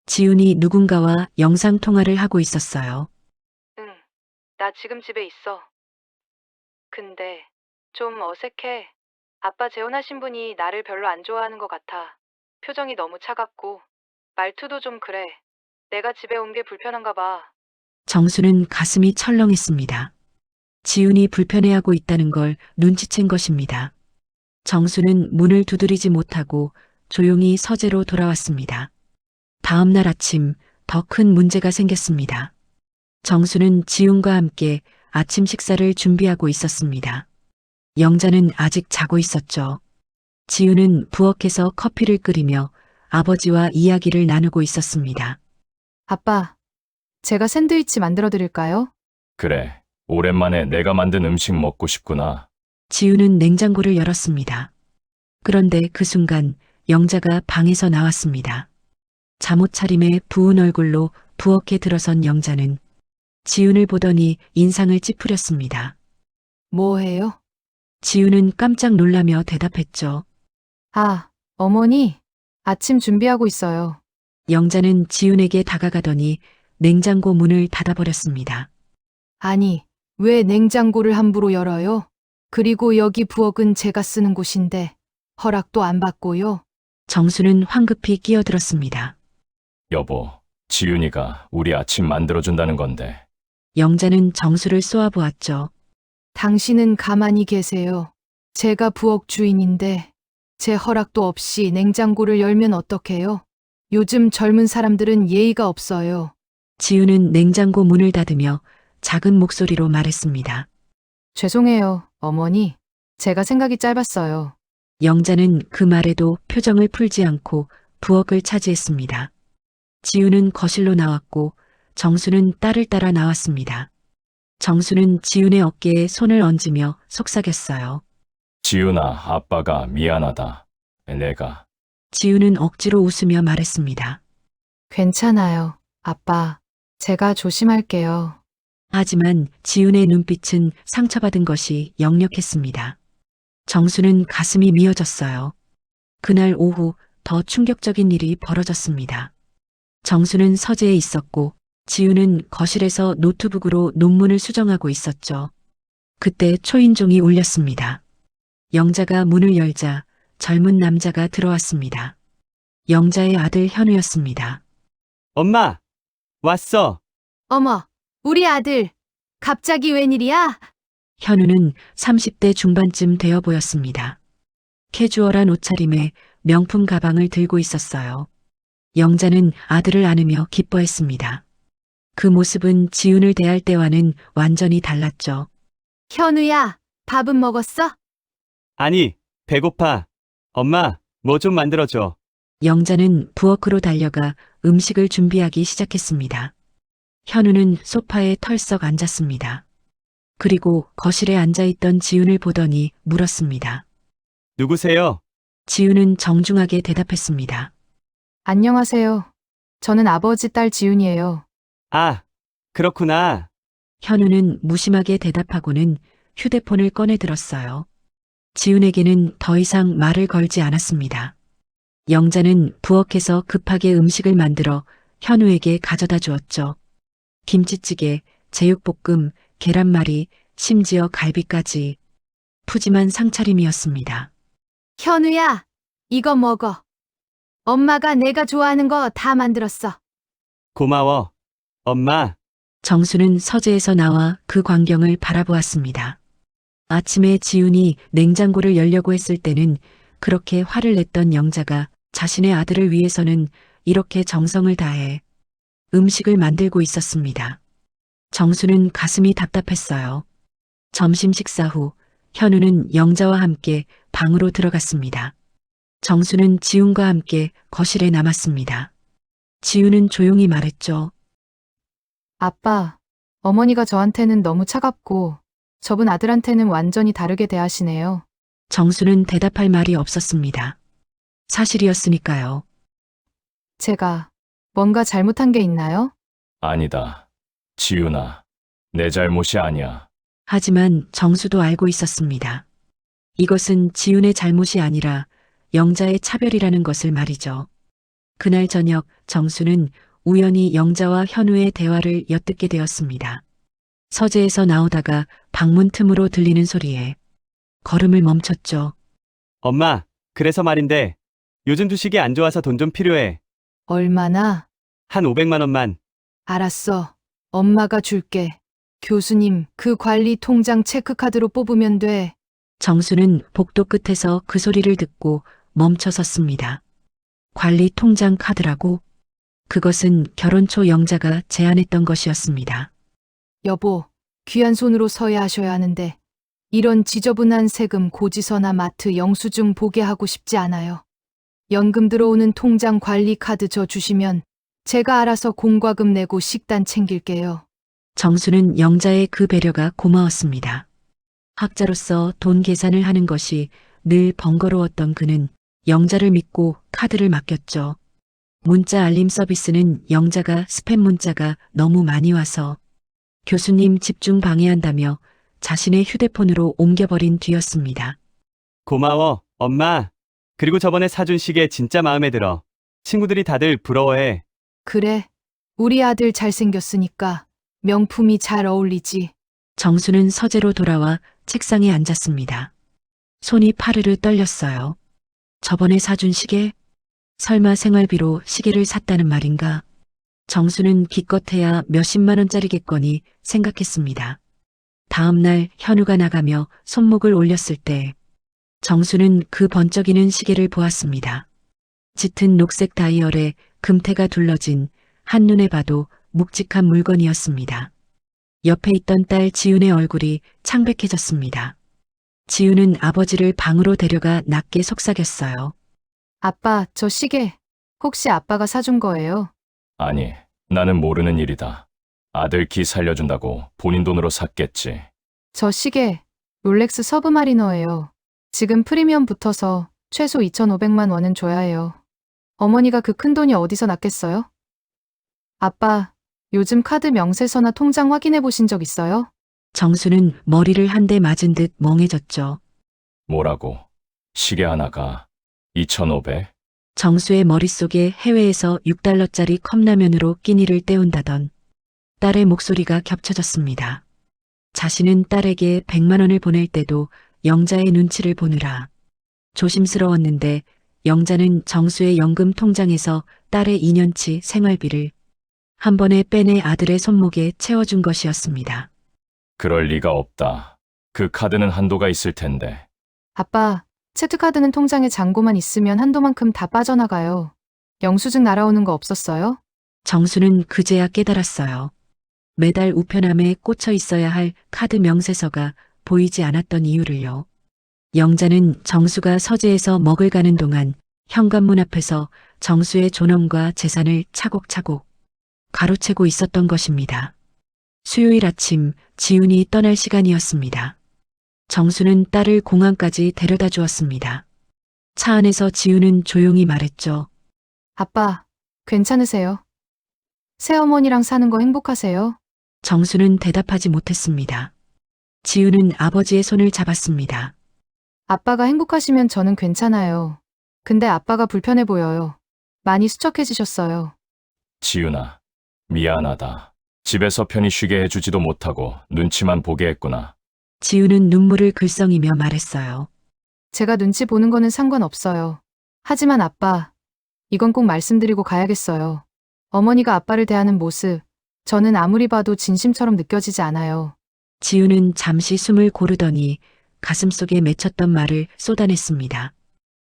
지훈이 누군가와 영상통화를 하고 있었어요. 응, 나 지금 집에 있어. 근데 좀 어색해. 아빠 재혼하신 분이 나를 별로 안 좋아하는 것 같아. 표정이 너무 차갑고 말투도 좀 그래. 내가 집에 온 게 불편한가 봐. 정수는 가슴이 철렁했습니다. 지훈이 불편해하고 있다는 걸 눈치챈 것입니다. 정수는 문을 두드리지 못하고 조용히 서재로 돌아왔습니다. 다음 날 아침 더 큰 문제가 생겼습니다. 정수는 지훈과 함께 아침 식사를 준비하고 있었습니다. 영자는 아직 자고 있었죠. 지훈은 부엌에서 커피를 끓이며 아버지와 이야기를 나누고 있었습니다. 아빠, 제가 샌드위치 만들어 드릴까요? 그래, 오랜만에 내가 만든 음식 먹고 싶구나. 지훈은 냉장고를 열었습니다. 그런데 그 순간 영자가 방에서 나왔습니다. 잠옷 차림에 부은 얼굴로 부엌에 들어선 영자는 지훈을 보더니 인상을 찌푸렸습니다. 뭐 해요? 지훈은 깜짝 놀라며 대답했죠. 아, 어머니, 아침 준비하고 있어요. 영자는 지훈에게 다가가더니 냉장고 문을 닫아버렸습니다. 아니, 왜 냉장고를 함부로 열어요? 그리고 여기 부엌은 제가 쓰는 곳인데 허락도 안 받고요. 정수는 황급히 끼어들었습니다. 여보, 지윤이가 우리 아침 만들어준다는 건데. 영자는 정수를 쏘아보았죠. 당신은 가만히 계세요. 제가 부엌 주인인데 제 허락도 없이 냉장고를 열면 어떡해요? 요즘 젊은 사람들은 예의가 없어요. 지훈은 냉장고 문을 닫으며 작은 목소리로 말했습니다. 죄송해요, 어머니. 제가 생각이 짧았어요. 영자는 그 말에도 표정을 풀지 않고 부엌을 차지했습니다. 지훈은 거실로 나왔고 정수는 딸을 따라 나왔습니다. 정수는 지훈의 어깨에 손을 얹으며 속삭였어요. 지윤아, 아빠가 미안하다. 내가. 지훈은 억지로 웃으며 말했습니다. 괜찮아요, 아빠. 제가 조심할게요. 하지만 지훈의 눈빛은 상처받은 것이 역력했습니다. 정수는 가슴이 미어졌어요. 그날 오후 더 충격적인 일이 벌어졌습니다. 정수는 서재에 있었고 지훈은 거실에서 노트북으로 논문을 수정하고 있었죠. 그때 초인종이 울렸습니다. 영자가 문을 열자 젊은 남자가 들어왔습니다. 영자의 아들 현우였습니다. 엄마, 왔어. 어머, 우리 아들. 갑자기 웬일이야? 현우는 30대 중반쯤 되어 보였습니다. 캐주얼한 옷차림에 명품 가방을 들고 있었어요. 영자는 아들을 안으며 기뻐했습니다. 그 모습은 지훈을 대할 때와는 완전히 달랐죠. 현우야, 밥은 먹었어? 아니, 배고파. 엄마, 뭐 좀 만들어줘. 영자는 부엌으로 달려가 음식을 준비하기 시작했습니다. 현우는 소파에 털썩 앉았습니다. 그리고 거실에 앉아있던 지훈을 보더니 물었습니다. 누구세요? 지훈은 정중하게 대답했습니다. 안녕하세요. 저는 아버지 딸 지훈이에요. 아, 그렇구나. 현우는 무심하게 대답하고는 휴대폰을 꺼내 들었어요. 지훈에게는 더 이상 말을 걸지 않았습니다. 영자는 부엌에서 급하게 음식을 만들어 현우에게 가져다 주었죠. 김치찌개, 제육볶음, 계란말이, 심지어 갈비까지. 푸짐한 상차림이었습니다. 현우야, 이거 먹어. 엄마가 내가 좋아하는 거 다 만들었어. 고마워. 엄마, 정수는 서재에서 나와 그 광경을 바라보았습니다. 아침에 지훈이 냉장고를 열려고 했을 때는 그렇게 화를 냈던 영자가 자신의 아들을 위해서는 이렇게 정성을 다해 음식을 만들고 있었습니다. 정수는 가슴이 답답했어요. 점심 식사 후 현우는 영자와 함께 방으로 들어갔습니다. 정수는 지훈과 함께 거실에 남았습니다. 지훈은 조용히 말했죠. 아빠, 어머니가 저한테는 너무 차갑고 저분 아들한테는 완전히 다르게 대하시네요. 정수는 대답할 말이 없었습니다. 사실이었으니까요. 제가 뭔가 잘못한 게 있나요? 아니다. 지훈아, 내 잘못이 아니야. 하지만 정수도 알고 있었습니다. 이것은 지훈의 잘못이 아니라 영자의 차별이라는 것을 말이죠. 그날 저녁 정수는 우연히 영자와 현우의 대화를 엿듣게 되었습니다. 서재에서 나오다가 방문 틈으로 들리는 소리에 걸음을 멈췄죠. 엄마, 그래서 말인데, 요즘 주식이 안 좋아서 돈 좀 필요해. 얼마나? 한 500만 원만. 알았어. 엄마가 줄게. 교수님, 그 관리 통장 체크카드로 뽑으면 돼. 정수는 복도 끝에서 그 소리를 듣고 멈춰 섰습니다. 관리 통장 카드라고? 그것은 결혼 초 영자가 제안했던 것이었습니다. 여보, 귀한 손으로 서야 하셔야 하는데 이런 지저분한 세금 고지서나 마트 영수증 보게 하고 싶지 않아요. 연금 들어오는 통장 관리 카드 저 주시면 제가 알아서 공과금 내고 식단 챙길게요. 정수는 영자의 그 배려가 고마웠습니다. 학자로서 돈 계산을 하는 것이 늘 번거로웠던 그는 영자를 믿고 카드를 맡겼죠. 문자 알림 서비스는 영자가 스팸 문자가 너무 많이 와서 교수님 집중 방해한다며 자신의 휴대폰으로 옮겨버린 뒤였습니다. 고마워, 엄마. 그리고 저번에 사준 시계 진짜 마음에 들어. 친구들이 다들 부러워해. 그래, 우리 아들 잘생겼으니까 명품이 잘 어울리지. 정수는 서재로 돌아와 책상에 앉았습니다. 손이 파르르 떨렸어요. 저번에 사준 시계? 설마 생활비로 시계를 샀다는 말인가? 정수는 기껏해야 몇십만 원짜리겠거니 생각했습니다. 다음 날 현우가 나가며 손목을 올렸을 때 정수는 그 번쩍이는 시계를 보았습니다. 짙은 녹색 다이얼에 금태가 둘러진 한눈에 봐도 묵직한 물건이었습니다. 옆에 있던 딸 지훈의 얼굴이 창백해졌습니다. 지훈은 아버지를 방으로 데려가 낮게 속삭였어요. 아빠, 저 시계 혹시 아빠가 사준 거예요? 아니, 나는 모르는 일이다. 아들 기 살려준다고 본인 돈으로 샀겠지. 저 시계 롤렉스 서브마리너예요. 지금 프리미엄 붙어서 최소 2,500만 원은 줘야 해요. 어머니가 그 큰 돈이 어디서 났겠어요? 아빠, 요즘 카드 명세서나 통장 확인해 보신 적 있어요? 정수는 머리를 한 대 맞은 듯 멍해졌죠. 뭐라고? 시계 하나가 2,500? 정수의 머릿속에 해외에서 6달러짜리 컵라면으로 끼니를 때운다던 딸의 목소리가 겹쳐졌습니다. 자신은 딸에게 100만 원을 보낼 때도 영자의 눈치를 보느라 조심스러웠는데 영자는 정수의 연금 통장에서 딸의 2년치 생활비를 한 번에 빼내 아들의 손목에 채워준 것이었습니다. 그럴 리가 없다. 그 카드는 한도가 있을 텐데. 아빠, 체크카드는 통장에 잔고만 있으면 한도만큼 다 빠져나가요. 영수증 날아오는 거 없었어요? 정수는 그제야 깨달았어요. 매달 우편함에 꽂혀 있어야 할 카드 명세서가 보이지 않았던 이유를요. 영자는 정수가 서재에서 먹을 가는 동안 현관문 앞에서 정수의 존엄과 재산을 차곡차곡 가로채고 있었던 것입니다. 수요일 아침 지훈이 떠날 시간이었습니다. 정수는 딸을 공항까지 데려다 주었습니다. 차 안에서 지훈은 조용히 말했죠. 아빠, 괜찮으세요? 새어머니랑 사는 거 행복하세요? 정수는 대답하지 못했습니다. 지훈은 아버지의 손을 잡았습니다. 아빠가 행복하시면 저는 괜찮아요. 근데 아빠가 불편해 보여요. 많이 수척해지셨어요. 지윤아, 미안하다. 집에서 편히 쉬게 해주지도 못하고 눈치만 보게 했구나. 지훈은 눈물을 글썽이며 말했어요. 제가 눈치 보는 거는 상관없어요. 하지만 아빠, 이건 꼭 말씀드리고 가야겠어요. 어머니가 아빠를 대하는 모습, 저는 아무리 봐도 진심처럼 느껴지지 않아요. 지훈은 잠시 숨을 고르더니 가슴속에 맺혔던 말을 쏟아냈습니다.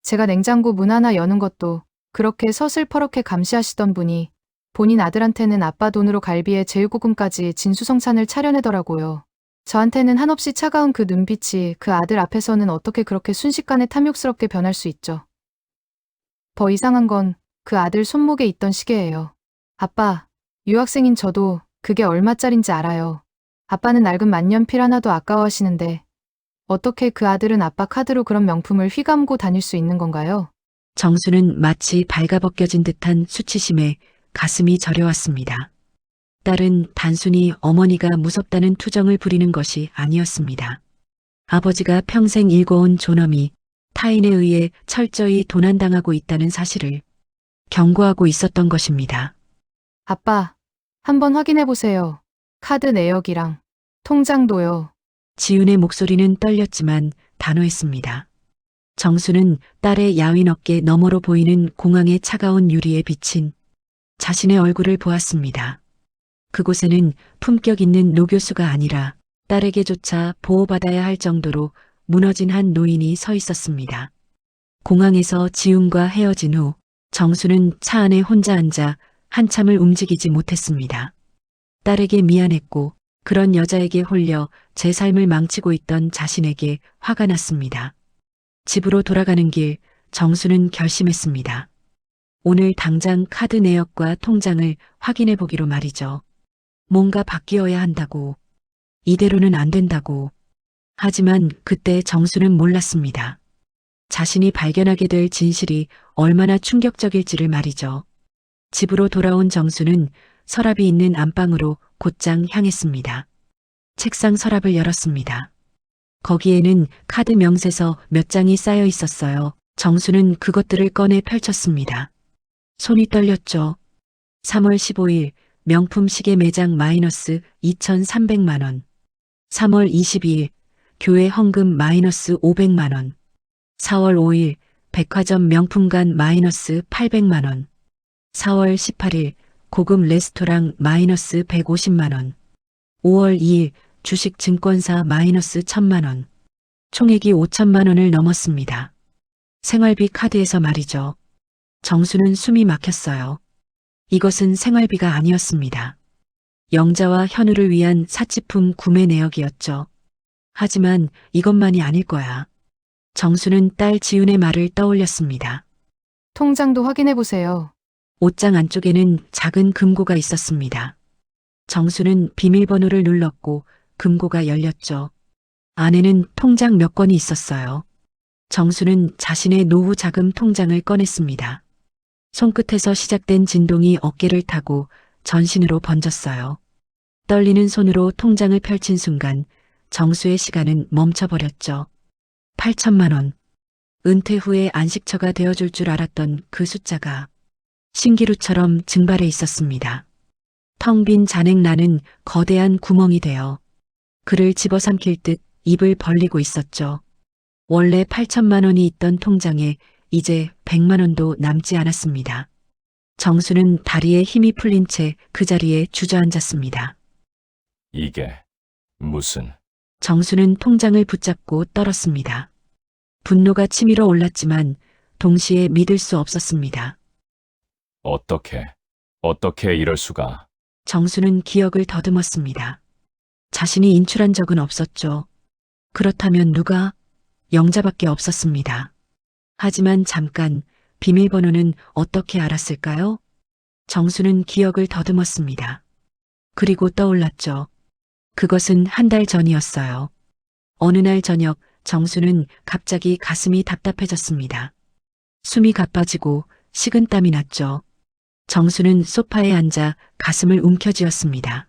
제가 냉장고 문 하나 여는 것도 그렇게 서슬퍼렇게 감시하시던 분이 본인 아들한테는 아빠 돈으로 갈비에 제육볶음까지 진수성찬을 차려내더라고요. 저한테는 한없이 차가운 그 눈빛이 그 아들 앞에서는 어떻게 그렇게 순식간에 탐욕스럽게 변할 수 있죠. 더 이상한 건 그 아들 손목에 있던 시계예요. 아빠, 유학생인 저도 그게 얼마짜린지 알아요. 아빠는 낡은 만년필 하나도 아까워하시는데 어떻게 그 아들은 아빠 카드로 그런 명품을 휘감고 다닐 수 있는 건가요? 정수는 마치 발가벗겨진 듯한 수치심에 가슴이 저려왔습니다. 딸은 단순히 어머니가 무섭다는 투정을 부리는 것이 아니었습니다. 아버지가 평생 일궈온 존엄이 타인에 의해 철저히 도난당하고 있다는 사실을 경고하고 있었던 것입니다. 아빠, 한번 확인해 보세요. 카드 내역이랑 통장도요. 지훈의 목소리는 떨렸지만 단호했습니다. 정수는 딸의 야윈 어깨 너머로 보이는 공항의 차가운 유리에 비친 자신의 얼굴을 보았습니다. 그곳에는 품격 있는 노교수가 아니라 딸에게조차 보호받아야 할 정도로 무너진 한 노인이 서 있었습니다. 공항에서 지훈과 헤어진 후 정수는 차 안에 혼자 앉아 한참을 움직이지 못했습니다. 딸에게 미안했고 그런 여자에게 홀려 제 삶을 망치고 있던 자신에게 화가 났습니다. 집으로 돌아가는 길 정수는 결심했습니다. 오늘 당장 카드 내역과 통장을 확인해 보기로 말이죠. 뭔가 바뀌어야 한다고. 이대로는 안 된다고. 하지만 그때 정수는 몰랐습니다. 자신이 발견하게 될 진실이 얼마나 충격적일지를 말이죠. 집으로 돌아온 정수는 서랍이 있는 안방으로 곧장 향했습니다. 책상 서랍을 열었습니다. 거기에는 카드 명세서 몇 장이 쌓여 있었어요. 정수는 그것들을 꺼내 펼쳤습니다. 손이 떨렸죠. 3월 15일 명품 시계 매장 마이너스 2,300만 원. 3월 22일 교회 헌금 마이너스 500만 원. 4월 5일 백화점 명품관 마이너스 800만 원. 4월 18일 고급 레스토랑 마이너스 150만 원. 5월 2일 주식 증권사 마이너스 1,000만 원. 총액이 5천만 원을 넘었습니다. 생활비 카드에서 말이죠. 정수는 숨이 막혔어요. 이것은 생활비가 아니었습니다. 영자와 현우를 위한 사치품 구매 내역이었죠. 하지만 이것만이 아닐 거야. 정수는 딸 지훈의 말을 떠올렸습니다. 통장도 확인해 보세요. 옷장 안쪽에는 작은 금고가 있었습니다. 정수는 비밀번호를 눌렀고 금고가 열렸죠. 안에는 통장 몇 건이 있었어요. 정수는 자신의 노후 자금 통장을 꺼냈습니다. 손끝에서 시작된 진동이 어깨를 타고 전신으로 번졌어요. 떨리는 손으로 통장을 펼친 순간 정수의 시간은 멈춰버렸죠. 8천만 원. 은퇴 후에 안식처가 되어줄 줄 알았던 그 숫자가 신기루처럼 증발해 있었습니다. 텅 빈 잔액란은 거대한 구멍이 되어 그를 집어삼킬 듯 입을 벌리고 있었죠. 원래 8천만 원이 있던 통장에 이제 100만 원도 남지 않았습니다. 정수는 다리에 힘이 풀린 채 그 자리에 주저앉았습니다. 이게 무슨 정수는 통장을 붙잡고 떨었습니다. 분노가 치밀어 올랐지만 동시에 믿을 수 없었습니다. 어떻게 이럴 수가. 정수는 기억을 더듬었습니다. 자신이 인출한 적은 없었죠. 그렇다면 누가? 영자밖에 없었습니다. 하지만 잠깐 비밀번호는 어떻게 알았을까요? 정수는 기억을 더듬었습니다. 그리고 떠올랐죠. 그것은 한 달 전이었어요. 어느 날 저녁 정수는 갑자기 가슴이 답답해졌습니다. 숨이 가빠지고 식은땀이 났죠. 정수는 소파에 앉아 가슴을 움켜쥐었습니다.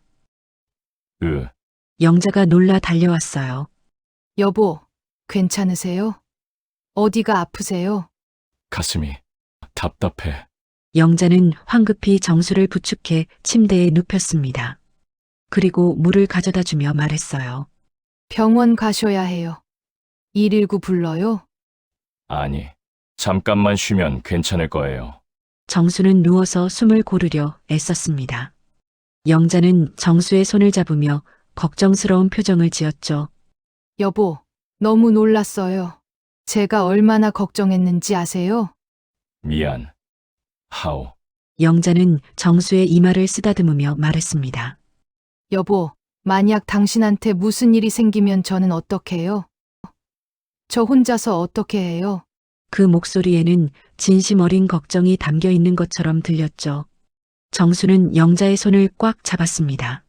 영자가 놀라 달려왔어요. 여보, 괜찮으세요? 어디가 아프세요? 가슴이 답답해. 영자는 황급히 정수를 부축해 침대에 눕혔습니다. 그리고 물을 가져다 주며 말했어요. 병원 가셔야 해요. 119 불러요? 아니, 잠깐만 쉬면 괜찮을 거예요. 정수는 누워서 숨을 고르려 애썼습니다. 영자는 정수의 손을 잡으며 걱정스러운 표정을 지었죠. 여보, 너무 놀랐어요. 제가 얼마나 걱정했는지 아세요? 미안. 하오. 영자는 정수의 이마를 쓰다듬으며 말했습니다. 여보, 만약 당신한테 무슨 일이 생기면 저는 어떻게 해요? 저 혼자서 어떻게 해요? 그 목소리에는 진심 어린 걱정이 담겨 있는 것처럼 들렸죠. 정수는 영자의 손을 꽉 잡았습니다.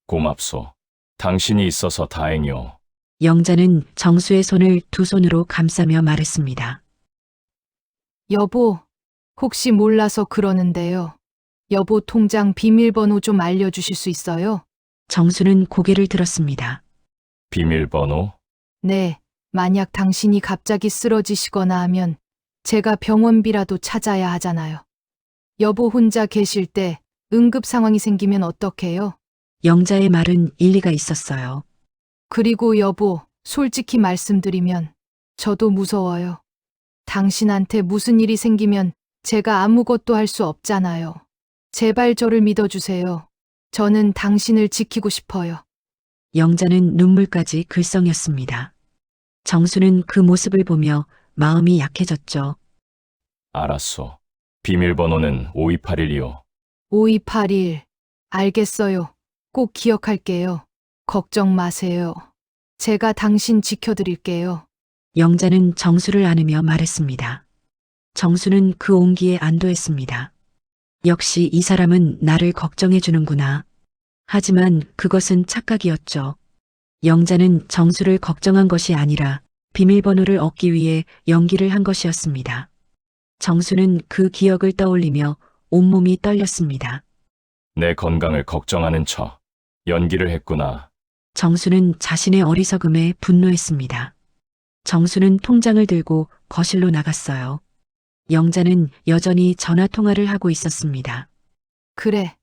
고맙소. 당신이 있어서 다행이오. 영자는 정수의 손을 두 손으로 감싸며 말했습니다. 여보, 혹시 몰라서 그러는데요. 여보 통장 비밀번호 좀 알려주실 수 있어요? 정수는 고개를 들었습니다. 비밀번호? 네, 만약 당신이 갑자기 쓰러지시거나 하면 제가 병원비라도 찾아야 하잖아요. 여보 혼자 계실 때 응급 상황이 생기면 어떡해요? 영자의 말은 일리가 있었어요. 그리고 여보, 솔직히 말씀드리면 저도 무서워요. 당신한테 무슨 일이 생기면 제가 아무것도 할 수 없잖아요. 제발 저를 믿어주세요. 저는 당신을 지키고 싶어요. 영자는 눈물까지 글썽였습니다. 정수는 그 모습을 보며 마음이 약해졌죠. 알았소. 비밀번호는 5281이오. 5281. 알겠어요. 꼭 기억할게요. 걱정 마세요. 제가 당신 지켜드릴게요. 영자는 정수를 안으며 말했습니다. 정수는 그 온기에 안도했습니다. 역시 이 사람은 나를 걱정해 주는구나. 하지만 그것은 착각이었죠. 영자는 정수를 걱정한 것이 아니라 비밀번호를 얻기 위해 연기를 한 것이었습니다. 정수는 그 기억을 떠올리며 온몸이 떨렸습니다. 내 건강을 걱정하는 척. 연기를 했구나. 정수는 자신의 어리석음에 분노했습니다. 정수는 통장을 들고 거실로 나갔어요. 영자는 여전히 전화 통화를 하고 있었습니다. 그래.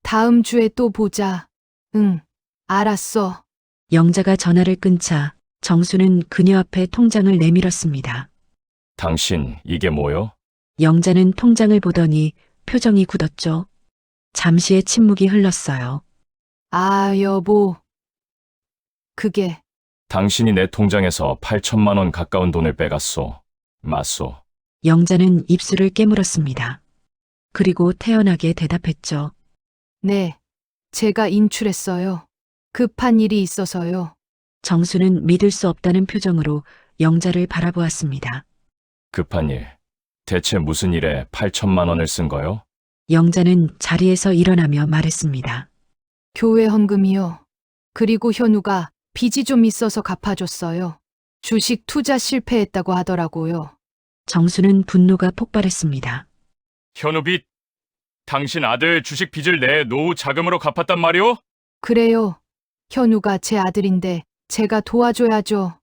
다음 주에 또 보자. 응, 알았어. 영자가 전화를 끊자 정수는 그녀 앞에 통장을 내밀었습니다. 당신, 이게 뭐요? 영자는 통장을 보더니 표정이 굳었죠. 잠시의 침묵이 흘렀어요. 아, 여보. 그게 당신이 내 통장에서 8천만 원 가까운 돈을 빼갔소. 맞소. 영자는 입술을 깨물었습니다. 그리고 태연하게 대답했죠. 네. 제가 인출했어요. 급한 일이 있어서요. 정수는 믿을 수 없다는 표정으로 영자를 바라보았습니다. 급한 일. 대체 무슨 일에 8천만 원을 쓴 거요? 영자는 자리에서 일어나며 말했습니다. 교회 헌금이요. 그리고 현우가 빚이 좀 있어서 갚아줬어요. 주식 투자 실패했다고 하더라고요. 정수는 분노가 폭발했습니다. 현우빚. 당신 아들 주식 빚을 내 노후 자금으로 갚았단 말이오? 그래요. 현우가 제 아들인데 제가 도와줘야죠.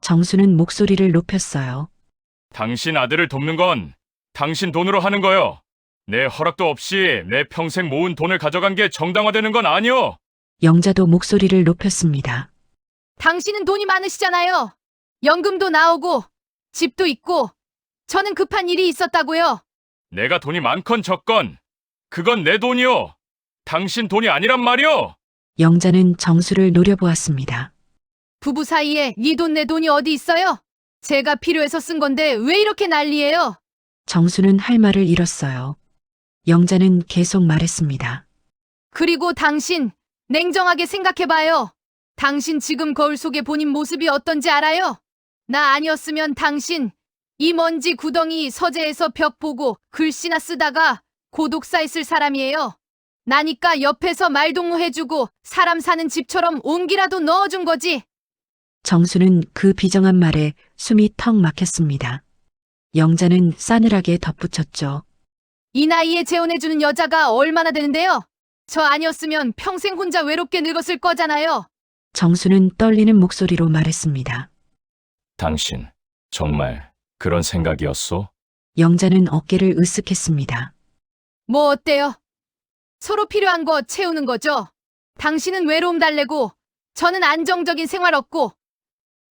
정수는 목소리를 높였어요. 당신 아들을 돕는 건 당신 돈으로 하는 거요. 내 허락도 없이 내 평생 모은 돈을 가져간 게 정당화되는 건 아니오. 영자도 목소리를 높였습니다. 당신은 돈이 많으시잖아요. 연금도 나오고 집도 있고 저는 급한 일이 있었다고요. 내가 돈이 많건 적건 그건 내 돈이요. 당신 돈이 아니란 말이오. 영자는 정수를 노려보았습니다. 부부 사이에 네 돈 내 돈이 어디 있어요? 제가 필요해서 쓴 건데 왜 이렇게 난리예요? 정수는 할 말을 잃었어요. 영자는 계속 말했습니다. 그리고 당신 냉정하게 생각해봐요. 당신 지금 거울 속에 본인 모습이 어떤지 알아요? 나 아니었으면 당신 이 먼지 구덩이 서재에서 벽 보고 글씨나 쓰다가 고독 쌓였을 사람이에요. 나니까 옆에서 말동무해주고 사람 사는 집처럼 온기라도 넣어준 거지. 정수는 그 비정한 말에 숨이 턱 막혔습니다. 영자는 싸늘하게 덧붙였죠. 이 나이에 재혼해주는 여자가 얼마나 되는데요? 저 아니었으면 평생 혼자 외롭게 늙었을 거잖아요. 정수는 떨리는 목소리로 말했습니다. 당신 정말 그런 생각이었소? 영자는 어깨를 으쓱했습니다. 뭐 어때요? 서로 필요한 거 채우는 거죠. 당신은 외로움 달래고 저는 안정적인 생활 얻고.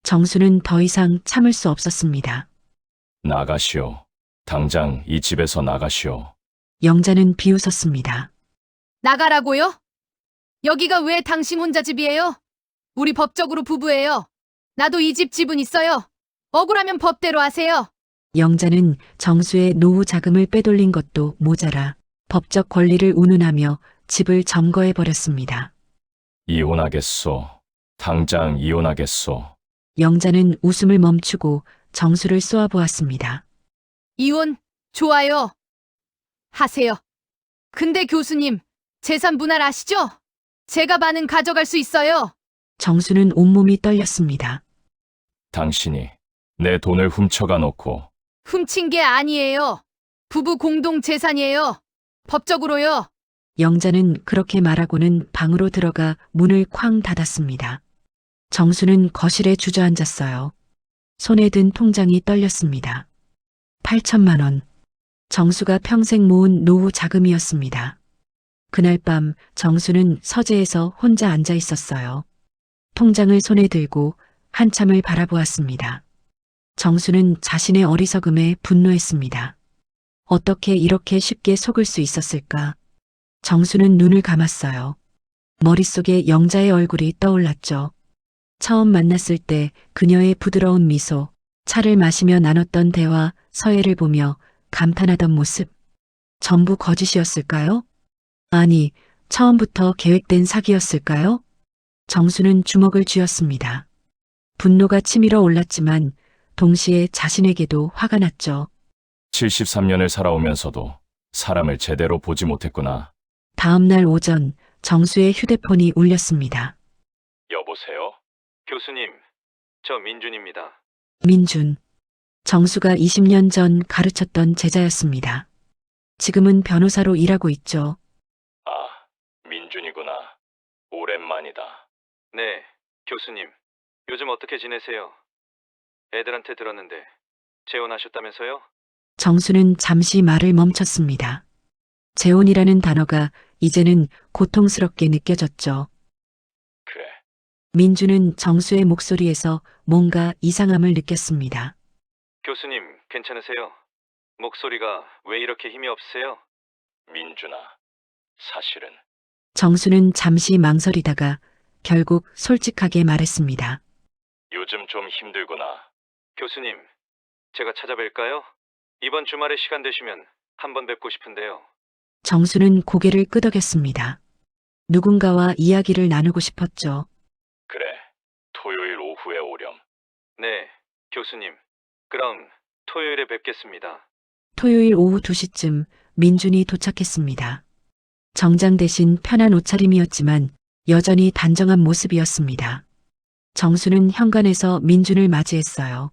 정수는 더 이상 참을 수 없었습니다. 나가시오. 당장 이 집에서 나가시오. 영자는 비웃었습니다. 나가라고요? 여기가 왜 당신 혼자 집이에요? 우리 법적으로 부부예요. 나도 이 집 지분 있어요. 억울하면 법대로 하세요. 영자는 정수의 노후 자금을 빼돌린 것도 모자라 법적 권리를 운운하며 집을 점거해버렸습니다. 이혼하겠소. 당장 이혼하겠소. 영자는 웃음을 멈추고 정수를 쏘아보았습니다. 이혼 좋아요. 하세요. 근데 교수님, 재산 분할 아시죠? 제가 반은 가져갈 수 있어요. 정수는 온몸이 떨렸습니다. 당신이 내 돈을 훔쳐가 놓고 훔친 게 아니에요. 부부 공동 재산이에요. 법적으로요. 영자는 그렇게 말하고는 방으로 들어가 문을 쾅 닫았습니다. 정수는 거실에 주저앉았어요. 손에 든 통장이 떨렸습니다. 8천만 원. 정수가 평생 모은 노후 자금이었습니다. 그날 밤 정수는 서재에서 혼자 앉아 있었어요. 통장을 손에 들고 한참을 바라보았습니다. 정수는 자신의 어리석음에 분노했습니다. 어떻게 이렇게 쉽게 속을 수 있었을까? 정수는 눈을 감았어요. 머릿속에 영자의 얼굴이 떠올랐죠. 처음 만났을 때 그녀의 부드러운 미소, 차를 마시며 나눴던 대화, 서예를 보며 감탄하던 모습. 전부 거짓이었을까요? 아니, 처음부터 계획된 사기였을까요? 정수는 주먹을 쥐었습니다. 분노가 치밀어 올랐지만 동시에 자신에게도 화가 났죠. 73년을 살아오면서도 사람을 제대로 보지 못했구나. 다음 날 오전 정수의 휴대폰이 울렸습니다. 여보세요? 교수님, 저 민준입니다. 민준. 정수가 20년 전 가르쳤던 제자였습니다. 지금은 변호사로 일하고 있죠. 아, 민준이구나. 오랜만이다. 네, 교수님. 요즘 어떻게 지내세요? 애들한테 들었는데 재혼하셨다면서요? 정수는 잠시 말을 멈췄습니다. 재혼이라는 단어가 이제는 고통스럽게 느껴졌죠. 그래. 민주는 정수의 목소리에서 뭔가 이상함을 느꼈습니다. 교수님, 괜찮으세요? 목소리가 왜 이렇게 힘이 없으세요? 민준아, 사실은 정수는 잠시 망설이다가 결국 솔직하게 말했습니다. 요즘 좀 힘들구나. 교수님, 제가 찾아뵐까요? 이번 주말에 시간 되시면 한번 뵙고 싶은데요. 정수는 고개를 끄덕였습니다. 누군가와 이야기를 나누고 싶었죠. 그래, 토요일 오후에 오렴. 네, 교수님. 그럼 토요일에 뵙겠습니다. 토요일 오후 2시쯤 민준이 도착했습니다. 정장 대신 편한 옷차림이었지만 여전히 단정한 모습이었습니다. 정수는 현관에서 민준을 맞이했어요.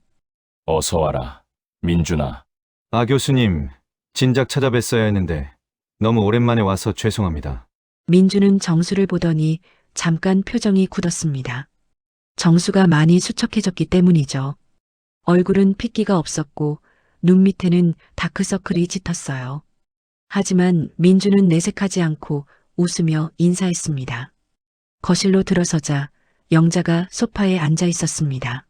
어서 와라, 민준아. 아, 교수님. 진작 찾아뵀어야 했는데 너무 오랜만에 와서 죄송합니다. 민준은 정수를 보더니 잠깐 표정이 굳었습니다. 정수가 많이 수척해졌기 때문이죠. 얼굴은 핏기가 없었고 눈 밑에는 다크서클이 짙었어요. 하지만 민준은 내색하지 않고 웃으며 인사했습니다. 거실로 들어서자 영자가 소파에 앉아 있었습니다.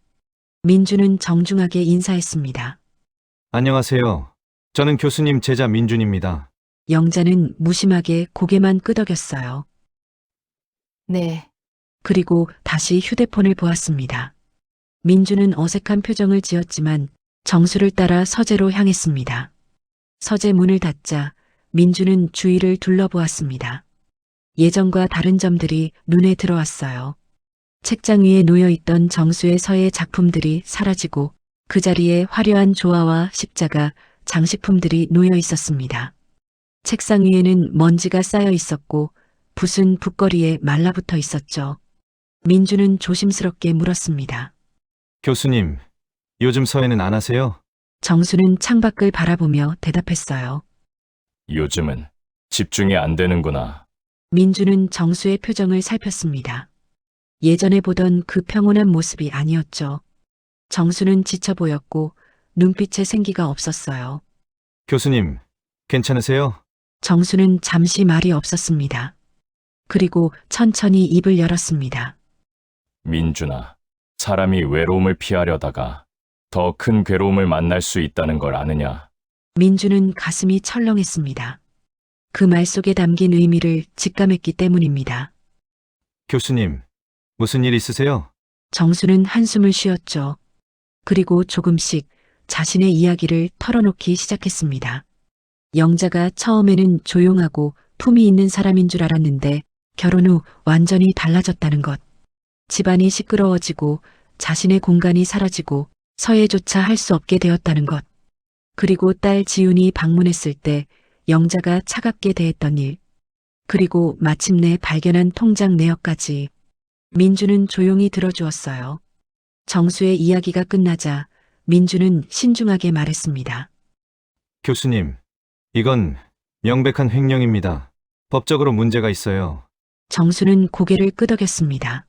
민주는 정중하게 인사했습니다. 안녕하세요. 저는 교수님 제자 민준입니다. 영자는 무심하게 고개만 끄덕였어요. 네, 그리고 다시 휴대폰을 보았습니다. 민주는 어색한 표정을 지었지만 정수를 따라 서재로 향했습니다. 서재 문을 닫자 민주는 주위를 둘러보았습니다. 예전과 다른 점들이 눈에 들어왔어요. 책장 위에 놓여있던 정수의 서예 작품들이 사라지고 그 자리에 화려한 조화와 십자가, 장식품들이 놓여 있었습니다. 책상 위에는 먼지가 쌓여 있었고 붓은 붓거리에 말라붙어 있었죠. 민주는 조심스럽게 물었습니다. 교수님, 요즘 서예는 안 하세요? 정수는 창밖을 바라보며 대답했어요. 요즘은 집중이 안 되는구나. 민주는 정수의 표정을 살폈습니다. 예전에 보던 그 평온한 모습이 아니었죠. 정수는 지쳐 보였고 눈빛에 생기가 없었어요. 교수님, 괜찮으세요? 정수는 잠시 말이 없었습니다. 그리고 천천히 입을 열었습니다. 민준아, 사람이 외로움을 피하려다가 더 큰 괴로움을 만날 수 있다는 걸 아느냐? 민주는 가슴이 철렁했습니다. 그 말 속에 담긴 의미를 직감했기 때문입니다. 교수님, 무슨 일 있으세요? 정수는 한숨을 쉬었죠. 그리고 조금씩 자신의 이야기를 털어놓기 시작했습니다. 영자가 처음에는 조용하고 품이 있는 사람인 줄 알았는데 결혼 후 완전히 달라졌다는 것. 집안이 시끄러워지고 자신의 공간이 사라지고 서예조차 할 수 없게 되었다는 것. 그리고 딸 지훈이 방문했을 때 영자가 차갑게 대했던 일. 그리고 마침내 발견한 통장 내역까지. 민주는 조용히 들어주었어요. 정수의 이야기가 끝나자 민주는 신중하게 말했습니다. 교수님, 이건 명백한 횡령입니다. 법적으로 문제가 있어요. 정수는 고개를 끄덕였습니다.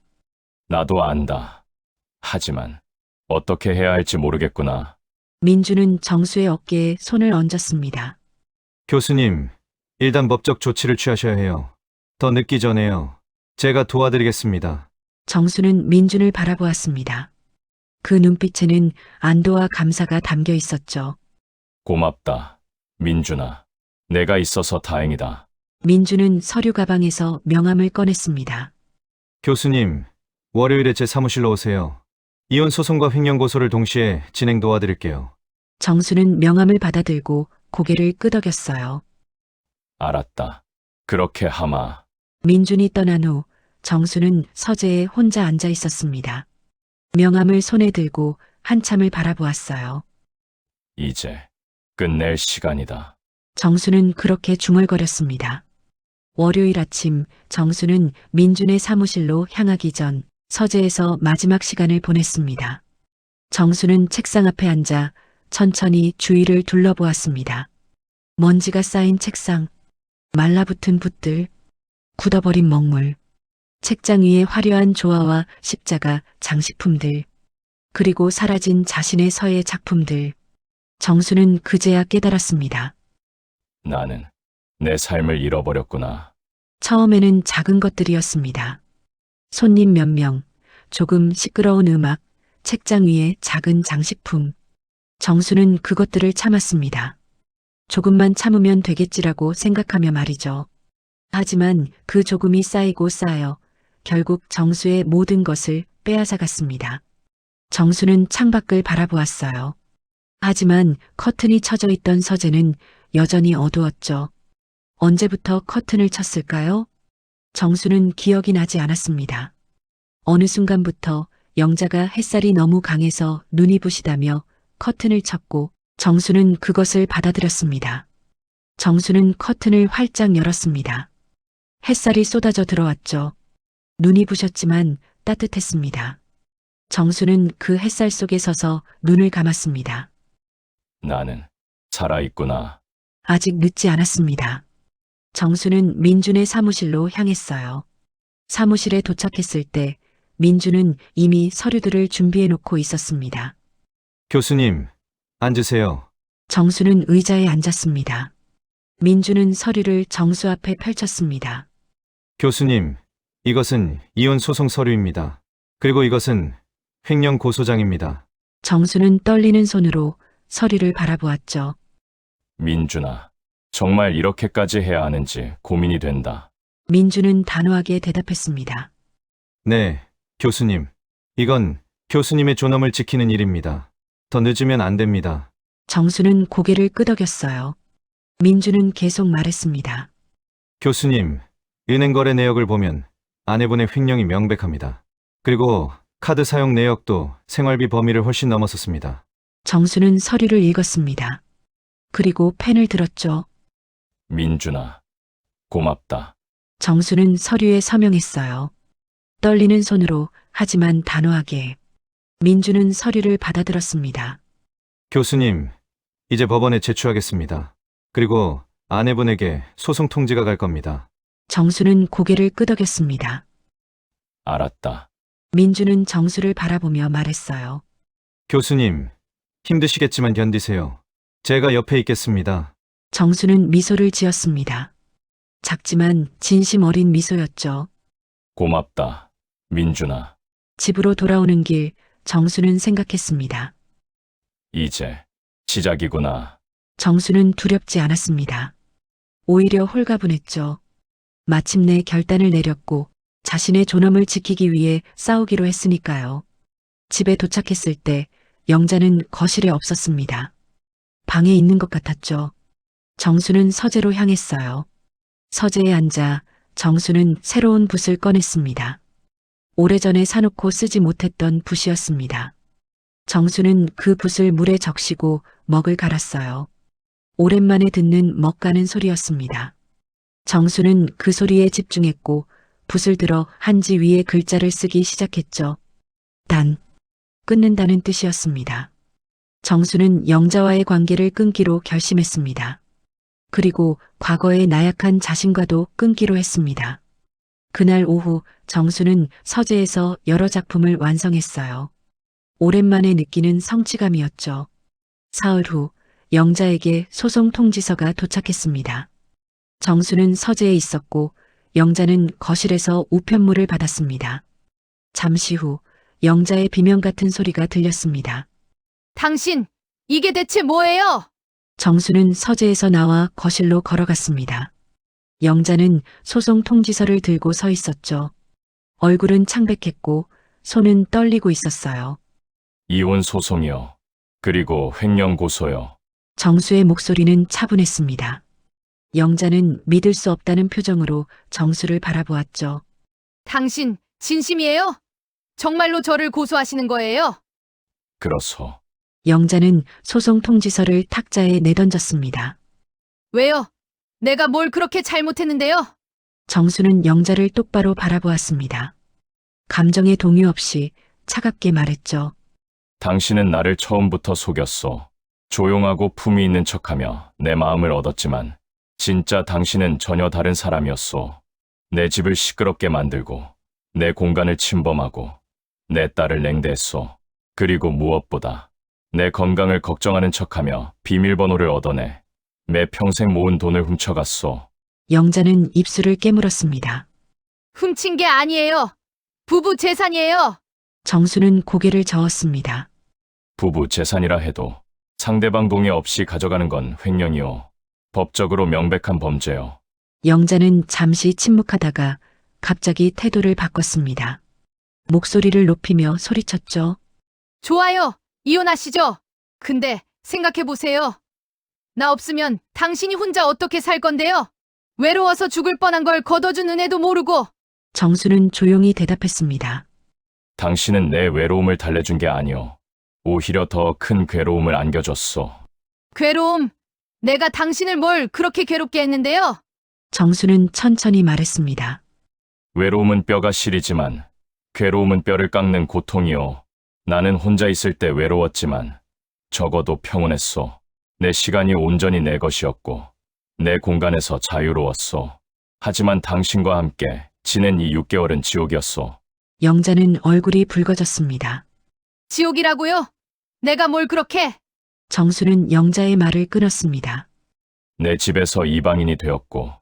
나도 안다. 하지만 어떻게 해야 할지 모르겠구나. 민주는 정수의 어깨에 손을 얹었습니다. 교수님, 일단 법적 조치를 취하셔야 해요. 더 늦기 전에요. 제가 도와드리겠습니다. 정수는 민준을 바라보았습니다. 그 눈빛에는 안도와 감사가 담겨 있었죠. 고맙다. 민준아, 내가 있어서 다행이다. 민준은 서류 가방에서 명함을 꺼냈습니다. 교수님, 월요일에 제 사무실로 오세요. 이혼 소송과 횡령 고소를 동시에 진행 도와드릴게요. 정수는 명함을 받아들고 고개를 끄덕였어요. 알았다. 그렇게 하마. 민준이 떠난 후 정수는 서재에 혼자 앉아 있었습니다. 명함을 손에 들고 한참을 바라보았어요. 이제 끝낼 시간이다. 정수는 그렇게 중얼거렸습니다. 월요일 아침 정수는 민준의 사무실로 향하기 전 서재에서 마지막 시간을 보냈습니다. 정수는 책상 앞에 앉아 천천히 주위를 둘러보았습니다. 먼지가 쌓인 책상, 말라붙은 붓들, 굳어버린 먹물, 책장 위에 화려한 조화와 십자가, 장식품들, 그리고 사라진 자신의 서예 작품들. 정수는 그제야 깨달았습니다. 나는 내 삶을 잃어버렸구나. 처음에는 작은 것들이었습니다. 손님 몇 명, 조금 시끄러운 음악, 책장 위에 작은 장식품. 정수는 그것들을 참았습니다. 조금만 참으면 되겠지라고 생각하며 말이죠. 하지만 그 조금이 쌓이고 쌓여 결국 정수의 모든 것을 빼앗아갔습니다. 정수는 창밖을 바라보았어요. 하지만 커튼이 쳐져 있던 서재는 여전히 어두웠죠. 언제부터 커튼을 쳤을까요? 정수는 기억이 나지 않았습니다. 어느 순간부터 영자가 햇살이 너무 강해서 눈이 부시다며 커튼을 쳤고 정수는 그것을 받아들였습니다. 정수는 커튼을 활짝 열었습니다. 햇살이 쏟아져 들어왔죠. 눈이 부셨지만 따뜻했습니다. 정수는 그 햇살 속에 서서 눈을 감았습니다. 나는 살아있구나. 아직 늦지 않았습니다. 정수는 민준의 사무실로 향했어요. 사무실에 도착했을 때 민준은 이미 서류들을 준비해 놓고 있었습니다. 교수님, 앉으세요. 정수는 의자에 앉았습니다. 민준은 서류를 정수 앞에 펼쳤습니다. 교수님, 이것은 이혼 소송 서류입니다. 그리고 이것은 횡령 고소장입니다. 정수는 떨리는 손으로 서류를 바라보았죠. 민준아, 정말 이렇게까지 해야 하는지 고민이 된다. 민주는 단호하게 대답했습니다. 네, 교수님. 이건 교수님의 존엄을 지키는 일입니다. 더 늦으면 안 됩니다. 정수는 고개를 끄덕였어요. 민주는 계속 말했습니다. 교수님, 은행 거래 내역을 보면 아내분의 횡령이 명백합니다. 그리고 카드 사용 내역도 생활비 범위를 훨씬 넘어섰습니다. 정수는 서류를 읽었습니다. 그리고 펜을 들었죠. 민준아, 고맙다. 정수는 서류에 서명했어요. 떨리는 손으로 하지만 단호하게. 민주는 서류를 받아들었습니다. 교수님, 이제 법원에 제출하겠습니다. 그리고 아내분에게 소송 통지가 갈 겁니다. 정수는 고개를 끄덕였습니다. 알았다. 민주는 정수를 바라보며 말했어요. 교수님, 힘드시겠지만 견디세요. 제가 옆에 있겠습니다. 정수는 미소를 지었습니다. 작지만 진심 어린 미소였죠. 고맙다, 민준아. 집으로 돌아오는 길 정수는 생각했습니다. 이제 시작이구나. 정수는 두렵지 않았습니다. 오히려 홀가분했죠. 마침내 결단을 내렸고 자신의 존엄을 지키기 위해 싸우기로 했으니까요. 집에 도착했을 때 영자는 거실에 없었습니다. 방에 있는 것 같았죠. 정수는 서재로 향했어요. 서재에 앉아 정수는 새로운 붓을 꺼냈습니다. 오래전에 사놓고 쓰지 못했던 붓이었습니다. 정수는 그 붓을 물에 적시고 먹을 갈았어요. 오랜만에 듣는 먹가는 소리였습니다. 정수는 그 소리에 집중했고 붓을 들어 한지 위에 글자를 쓰기 시작했죠. 단, 끊는다는 뜻이었습니다. 정수는 영자와의 관계를 끊기로 결심했습니다. 그리고 과거의 나약한 자신과도 끊기로 했습니다. 그날 오후 정수는 서재에서 여러 작품을 완성했어요. 오랜만에 느끼는 성취감이었죠. 사흘 후 영자에게 소송 통지서가 도착했습니다. 정수는 서재에 있었고 영자는 거실에서 우편물을 받았습니다. 잠시 후 영자의 비명 같은 소리가 들렸습니다. 당신, 이게 대체 뭐예요? 정수는 서재에서 나와 거실로 걸어갔습니다. 영자는 소송 통지서를 들고 서 있었죠. 얼굴은 창백했고 손은 떨리고 있었어요. 이혼 소송이요. 그리고 횡령 고소요. 정수의 목소리는 차분했습니다. 영자는 믿을 수 없다는 표정으로 정수를 바라보았죠. 당신, 진심이에요? 정말로 저를 고소하시는 거예요? 그렇소. 영자는 소송 통지서를 탁자에 내던졌습니다. 왜요? 내가 뭘 그렇게 잘못했는데요? 정수는 영자를 똑바로 바라보았습니다. 감정의 동요 없이 차갑게 말했죠. 당신은 나를 처음부터 속였소. 조용하고 품위 있는 척하며 내 마음을 얻었지만 진짜 당신은 전혀 다른 사람이었소. 내 집을 시끄럽게 만들고 내 공간을 침범하고 내 딸을 냉대했소. 그리고 무엇보다 내 건강을 걱정하는 척하며 비밀번호를 얻어내 매 평생 모은 돈을 훔쳐갔소. 영자는 입술을 깨물었습니다. 훔친 게 아니에요. 부부 재산이에요. 정수는 고개를 저었습니다. 부부 재산이라 해도 상대방 동의 없이 가져가는 건 횡령이요. 법적으로 명백한 범죄요. 영자는 잠시 침묵하다가 갑자기 태도를 바꿨습니다. 목소리를 높이며 소리쳤죠. 좋아요. 이혼하시죠. 근데 생각해보세요. 나 없으면 당신이 혼자 어떻게 살 건데요? 외로워서 죽을 뻔한 걸 걷어준 은혜도 모르고. 정수는 조용히 대답했습니다. 당신은 내 외로움을 달래준 게 아니오. 오히려 더 큰 괴로움을 안겨줬소. 괴로움. 내가 당신을 뭘 그렇게 괴롭게 했는데요? 정수는 천천히 말했습니다. 외로움은 뼈가 시리지만 괴로움은 뼈를 깎는 고통이오. 나는 혼자 있을 때 외로웠지만 적어도 평온했소. 내 시간이 온전히 내 것이었고 내 공간에서 자유로웠소. 하지만 당신과 함께 지낸 이 6개월은 지옥이었소. 영자는 얼굴이 붉어졌습니다. 지옥이라고요? 내가 뭘 그렇게? 정수는 영자의 말을 끊었습니다. 내 집에서 이방인이 되었고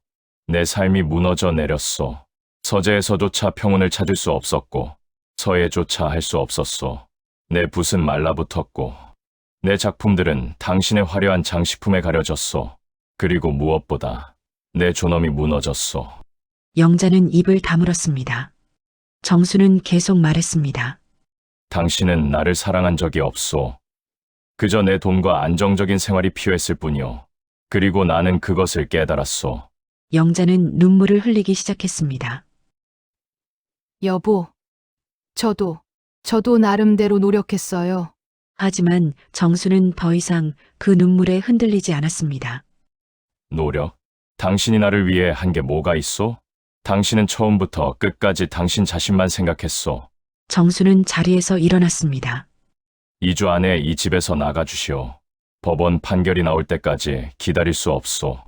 내 삶이 무너져 내렸소. 서재에서조차 평온을 찾을 수 없었고 서예조차 할 수 없었소. 내 붓은 말라붙었고 내 작품들은 당신의 화려한 장식품에 가려졌소. 그리고 무엇보다 내 존엄이 무너졌소. 영자는 입을 다물었습니다. 정수는 계속 말했습니다. 당신은 나를 사랑한 적이 없소. 그저 내 돈과 안정적인 생활이 필요했을 뿐이오. 그리고 나는 그것을 깨달았소. 영자는 눈물을 흘리기 시작했습니다. 여보, 저도 나름대로 노력했어요. 하지만 정수는 더 이상 그 눈물에 흔들리지 않았습니다. 노력? 당신이 나를 위해 한 게 뭐가 있소? 당신은 처음부터 끝까지 당신 자신만 생각했소. 정수는 자리에서 일어났습니다. 2주 안에 이 집에서 나가주시오. 법원 판결이 나올 때까지 기다릴 수 없소.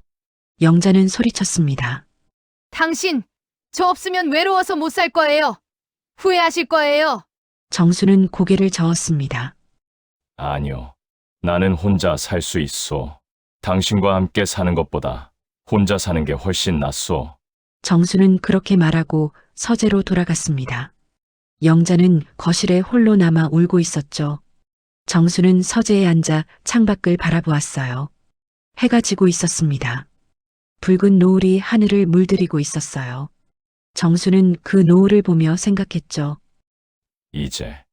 영자는 소리쳤습니다. 당신, 저 없으면 외로워서 못 살 거예요. 후회하실 거예요. 정수는 고개를 저었습니다. 아니요. 나는 혼자 살 수 있소. 당신과 함께 사는 것보다 혼자 사는 게 훨씬 낫소. 정수는 그렇게 말하고 서재로 돌아갔습니다. 영자는 거실에 홀로 남아 울고 있었죠. 정수는 서재에 앉아 창밖을 바라보았어요. 해가 지고 있었습니다. 붉은 노을이 하늘을 물들이고 있었어요. 정수는 그 노을을 보며 생각했죠. 이제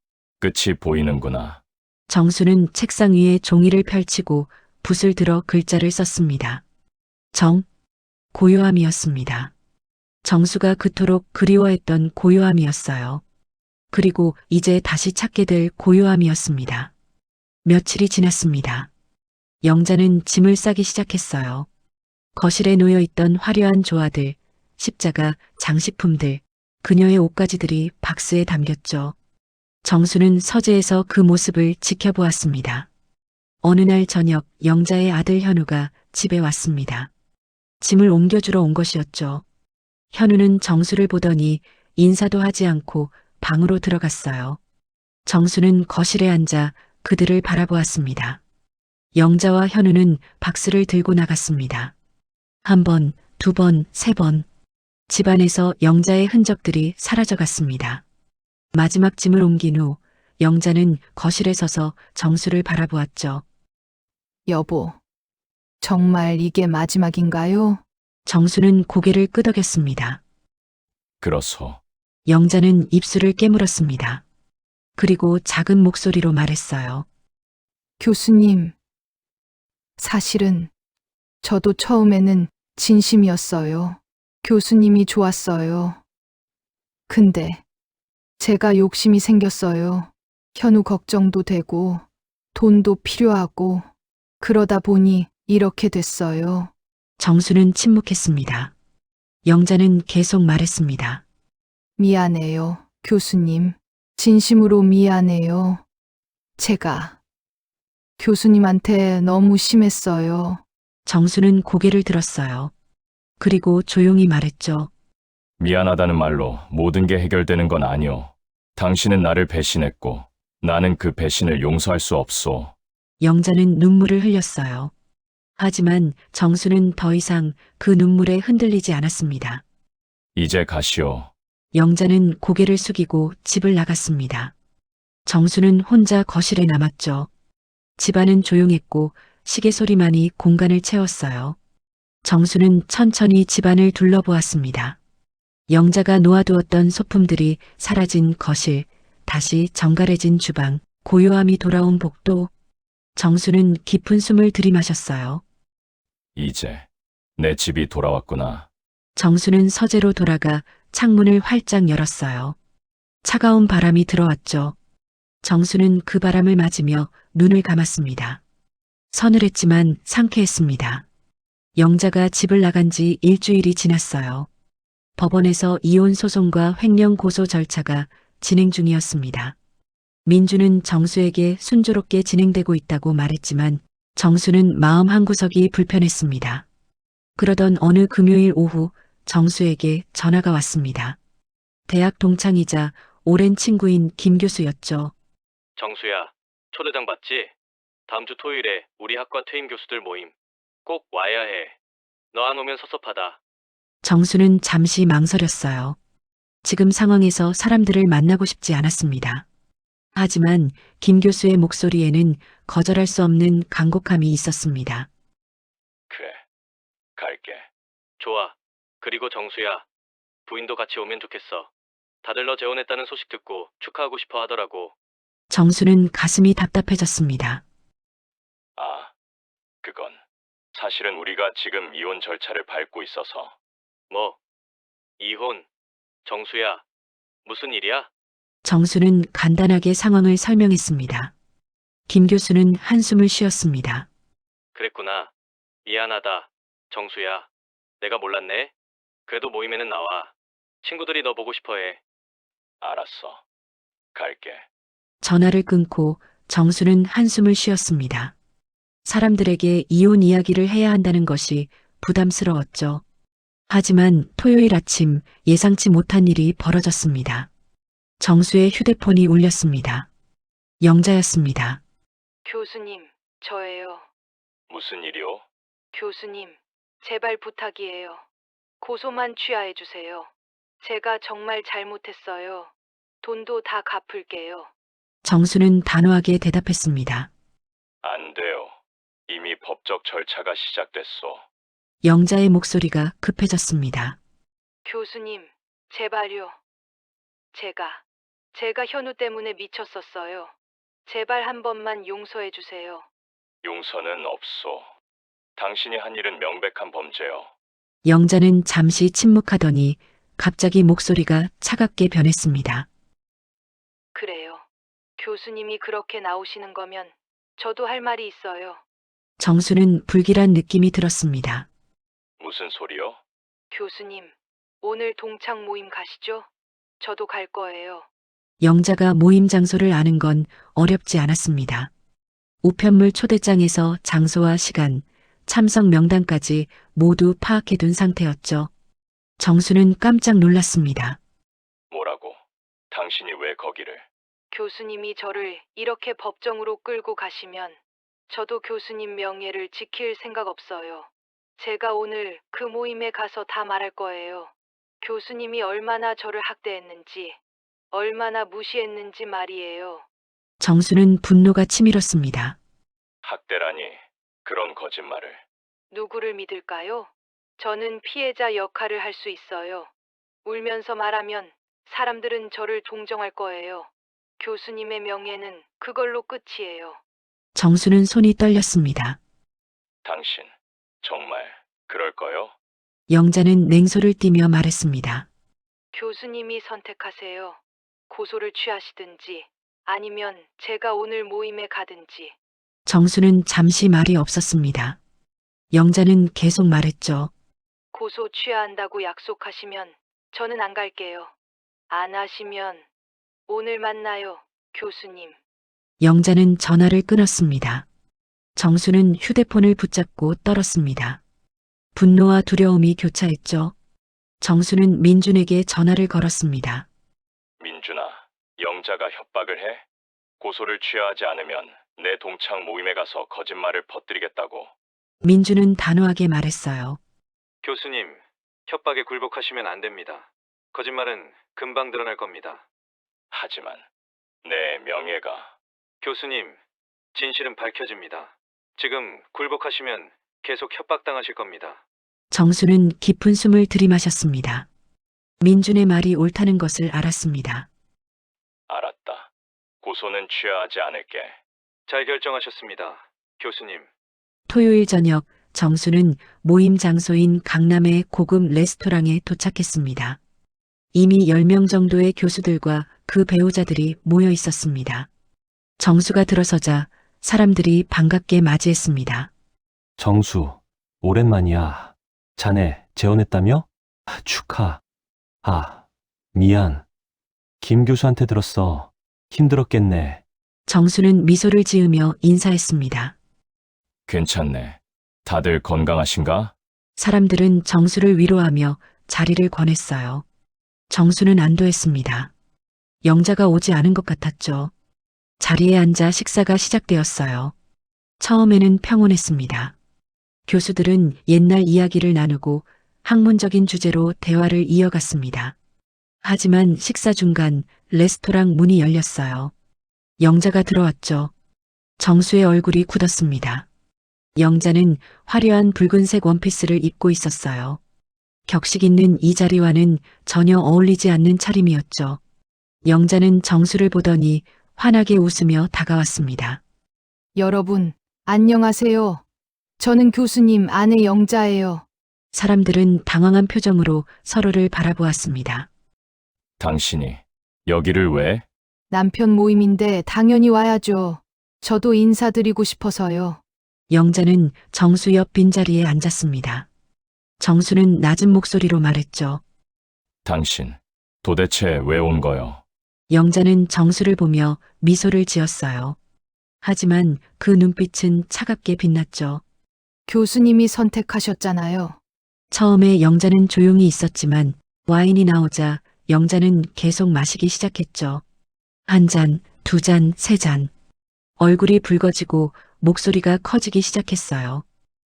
끝이 보이는구나. 정수는 책상 위에 종이를 펼치고 붓을 들어 글자를 썼습니다. 고요함이었습니다. 정수가 그토록 그리워했던 고요함이었어요. 그리고 이제 다시 찾게 될 고요함이었습니다. 며칠이 지났습니다. 영자는 짐을 싸기 시작했어요. 거실에 놓여있던 화려한 조화들, 십자가, 장식품들, 그녀의 옷가지들이 박스에 담겼죠. 정수는 서재에서 그 모습을 지켜보았습니다. 어느 날 저녁 영자의 아들 현우가 집에 왔습니다. 짐을 옮겨주러 온 것이었죠. 현우는 정수를 보더니 인사도 하지 않고 방으로 들어갔어요. 정수는 거실에 앉아 그들을 바라보았습니다. 영자와 현우는 박스를 들고 나갔습니다. 한 번, 두 번, 세 번. 집안에서 영자의 흔적들이 사라져갔습니다. 마지막 짐을 옮긴 후 영자는 거실에 서서 정수를 바라보았죠. 여보, 정말 이게 마지막인가요? 정수는 고개를 끄덕였습니다. 그렇소. 영자는 입술을 깨물었습니다. 그리고 작은 목소리로 말했어요. 교수님, 사실은 저도 처음에는 진심이었어요. 교수님이 좋았어요. 근데 제가 욕심이 생겼어요. 현우 걱정도 되고 돈도 필요하고 그러다 보니 이렇게 됐어요. 정수는 침묵했습니다. 영자는 계속 말했습니다. 미안해요, 교수님. 진심으로 미안해요. 제가 교수님한테 너무 심했어요. 정수는 고개를 들었어요. 그리고 조용히 말했죠. 미안하다는 말로 모든 게 해결되는 건 아니오. 당신은 나를 배신했고 나는 그 배신을 용서할 수 없소. 영자는 눈물을 흘렸어요. 하지만 정수는 더 이상 그 눈물에 흔들리지 않았습니다. 이제 가시오. 영자는 고개를 숙이고 집을 나갔습니다. 정수는 혼자 거실에 남았죠. 집안은 조용했고 시계 소리만이 공간을 채웠어요. 정수는 천천히 집안을 둘러보았습니다. 영자가 놓아두었던 소품들이 사라진 거실, 다시 정갈해진 주방, 고요함이 돌아온 복도. 정수는 깊은 숨을 들이마셨어요. 이제 내 집이 돌아왔구나. 정수는 서재로 돌아가 창문을 활짝 열었어요. 차가운 바람이 들어왔죠. 정수는 그 바람을 맞으며 눈을 감았습니다. 서늘했지만 상쾌했습니다. 영자가 집을 나간 지 일주일이 지났어요. 법원에서 이혼 소송과 횡령 고소 절차가 진행 중이었습니다. 민주는 정수에게 순조롭게 진행되고 있다고 말했지만 정수는 마음 한구석이 불편했습니다. 그러던 어느 금요일 오후 정수에게 전화가 왔습니다. 대학 동창이자 오랜 친구인 김 교수였죠. 정수야, 초대장 받지? 다음 주 토요일에 우리 학과 퇴임 교수들 모임. 꼭 와야 해. 너 안 오면 섭섭하다. 정수는 잠시 망설였어요. 지금 상황에서 사람들을 만나고 싶지 않았습니다. 하지만 김 교수의 목소리에는 거절할 수 없는 간곡함이 있었습니다. 그래, 갈게. 좋아. 그리고 정수야. 부인도 같이 오면 좋겠어. 다들 너 재혼했다는 소식 듣고 축하하고 싶어 하더라고. 정수는 가슴이 답답해졌습니다. 아, 그건 사실은 우리가 지금 이혼 절차를 밟고 있어서. 뭐? 이혼? 정수야. 무슨 일이야? 정수는 간단하게 상황을 설명했습니다. 김 교수는 한숨을 쉬었습니다. 그랬구나. 미안하다. 정수야. 내가 몰랐네. 그래도 모임에는 나와. 친구들이 너 보고 싶어 해. 알았어. 갈게. 전화를 끊고 정수는 한숨을 쉬었습니다. 사람들에게 이혼 이야기를 해야 한다는 것이 부담스러웠죠. 하지만 토요일 아침 예상치 못한 일이 벌어졌습니다. 정수의 휴대폰이 울렸습니다. 영자였습니다. 교수님, 저예요. 무슨 일이오? 교수님, 제발 부탁이에요. 고소만 취하해 주세요. 제가 정말 잘못했어요. 돈도 다 갚을게요. 정수는 단호하게 대답했습니다. 안 돼요. 이미 법적 절차가 시작됐소. 영자의 목소리가 급해졌습니다. 교수님, 제발요. 제가 현우 때문에 미쳤었어요. 제발 한 번만 용서해 주세요. 용서는 없소. 당신이 한 일은 명백한 범죄요. 영자는 잠시 침묵하더니 갑자기 목소리가 차갑게 변했습니다. 그래요. 교수님이 그렇게 나오시는 거면 저도 할 말이 있어요. 정수는 불길한 느낌이 들었습니다. 무슨 소리요? 교수님, 오늘 동창 모임 가시죠? 저도 갈 거예요. 영자가 모임 장소를 아는 건 어렵지 않았습니다. 우편물 초대장에서 장소와 시간, 참석 명단까지 모두 파악해둔 상태였죠. 정수는 깜짝 놀랐습니다. 뭐라고? 당신이 왜 거기를? 교수님이 저를 이렇게 법정으로 끌고 가시면 저도 교수님 명예를 지킬 생각 없어요. 제가 오늘 그 모임에 가서 다 말할 거예요. 교수님이 얼마나 저를 학대했는지, 얼마나 무시했는지 말이에요. 정수는 분노가 치밀었습니다. 학대라니, 그런 거짓말을. 누구를 믿을까요? 저는 피해자 역할을 할 수 있어요. 울면서 말하면 사람들은 저를 동정할 거예요. 교수님의 명예는 그걸로 끝이에요. 정수는 손이 떨렸습니다. 당신, 정말 그럴 거요? 영자는 냉소를 띠며 말했습니다. 교수님이 선택하세요. 고소를 취하시든지 아니면 제가 오늘 모임에 가든지. 정수는 잠시 말이 없었습니다. 영자는 계속 말했죠. 고소 취하한다고 약속하시면 저는 안 갈게요. 안 하시면 오늘 만나요, 교수님. 영자는 전화를 끊었습니다. 정수는 휴대폰을 붙잡고 떨었습니다. 분노와 두려움이 교차했죠. 정수는 민준에게 전화를 걸었습니다. 민준아, 영자가 협박을 해? 고소를 취하지 않으면 내 동창 모임에 가서 거짓말을 퍼뜨리겠다고. 민준은 단호하게 말했어요. 교수님, 협박에 굴복하시면 안 됩니다. 거짓말은 금방 드러날 겁니다. 하지만 내 명예가. 교수님, 진실은 밝혀집니다. 지금 굴복하시면 계속 협박당하실 겁니다. 정수는 깊은 숨을 들이마셨습니다. 민준의 말이 옳다는 것을 알았습니다. 알았다. 고소는 취하지 않을게. 잘 결정하셨습니다, 교수님. 토요일 저녁 정수는 모임 장소인 강남의 고급 레스토랑에 도착했습니다. 이미 10명 정도의 교수들과 그 배우자들이 모여 있었습니다. 정수가 들어서자 사람들이 반갑게 맞이했습니다. 정수, 오랜만이야. 자네 재혼했다며? 축하. 미안. 김 교수한테 들었어. 힘들었겠네. 정수는 미소를 지으며 인사했습니다. 괜찮네. 다들 건강하신가? 사람들은 정수를 위로하며 자리를 권했어요. 정수는 안도했습니다. 영자가 오지 않은 것 같았죠. 자리에 앉아 식사가 시작되었어요. 처음에는 평온했습니다. 교수들은 옛날 이야기를 나누고 학문적인 주제로 대화를 이어갔습니다. 하지만 식사 중간 레스토랑 문이 열렸어요. 영자가 들어왔죠. 정수의 얼굴이 굳었습니다. 영자는 화려한 붉은색 원피스를 입고 있었어요. 격식 있는 이 자리와는 전혀 어울리지 않는 차림이었죠. 영자는 정수를 보더니 환하게 웃으며 다가왔습니다. 여러분, 안녕하세요. 저는 교수님 아내 영자예요. 사람들은 당황한 표정으로 서로를 바라보았습니다. 당신이 여기를 왜? 남편 모임인데 당연히 와야죠. 저도 인사드리고 싶어서요. 영자는 정수 옆 빈자리에 앉았습니다. 정수는 낮은 목소리로 말했죠. 당신 도대체 왜 온 거요? 영자는 정수를 보며 미소를 지었어요. 하지만 그 눈빛은 차갑게 빛났죠. 교수님이 선택하셨잖아요. 처음에 영자는 조용히 있었지만 와인이 나오자 영자는 계속 마시기 시작했죠. 한 잔, 두 잔, 세 잔. 얼굴이 붉어지고 목소리가 커지기 시작했어요.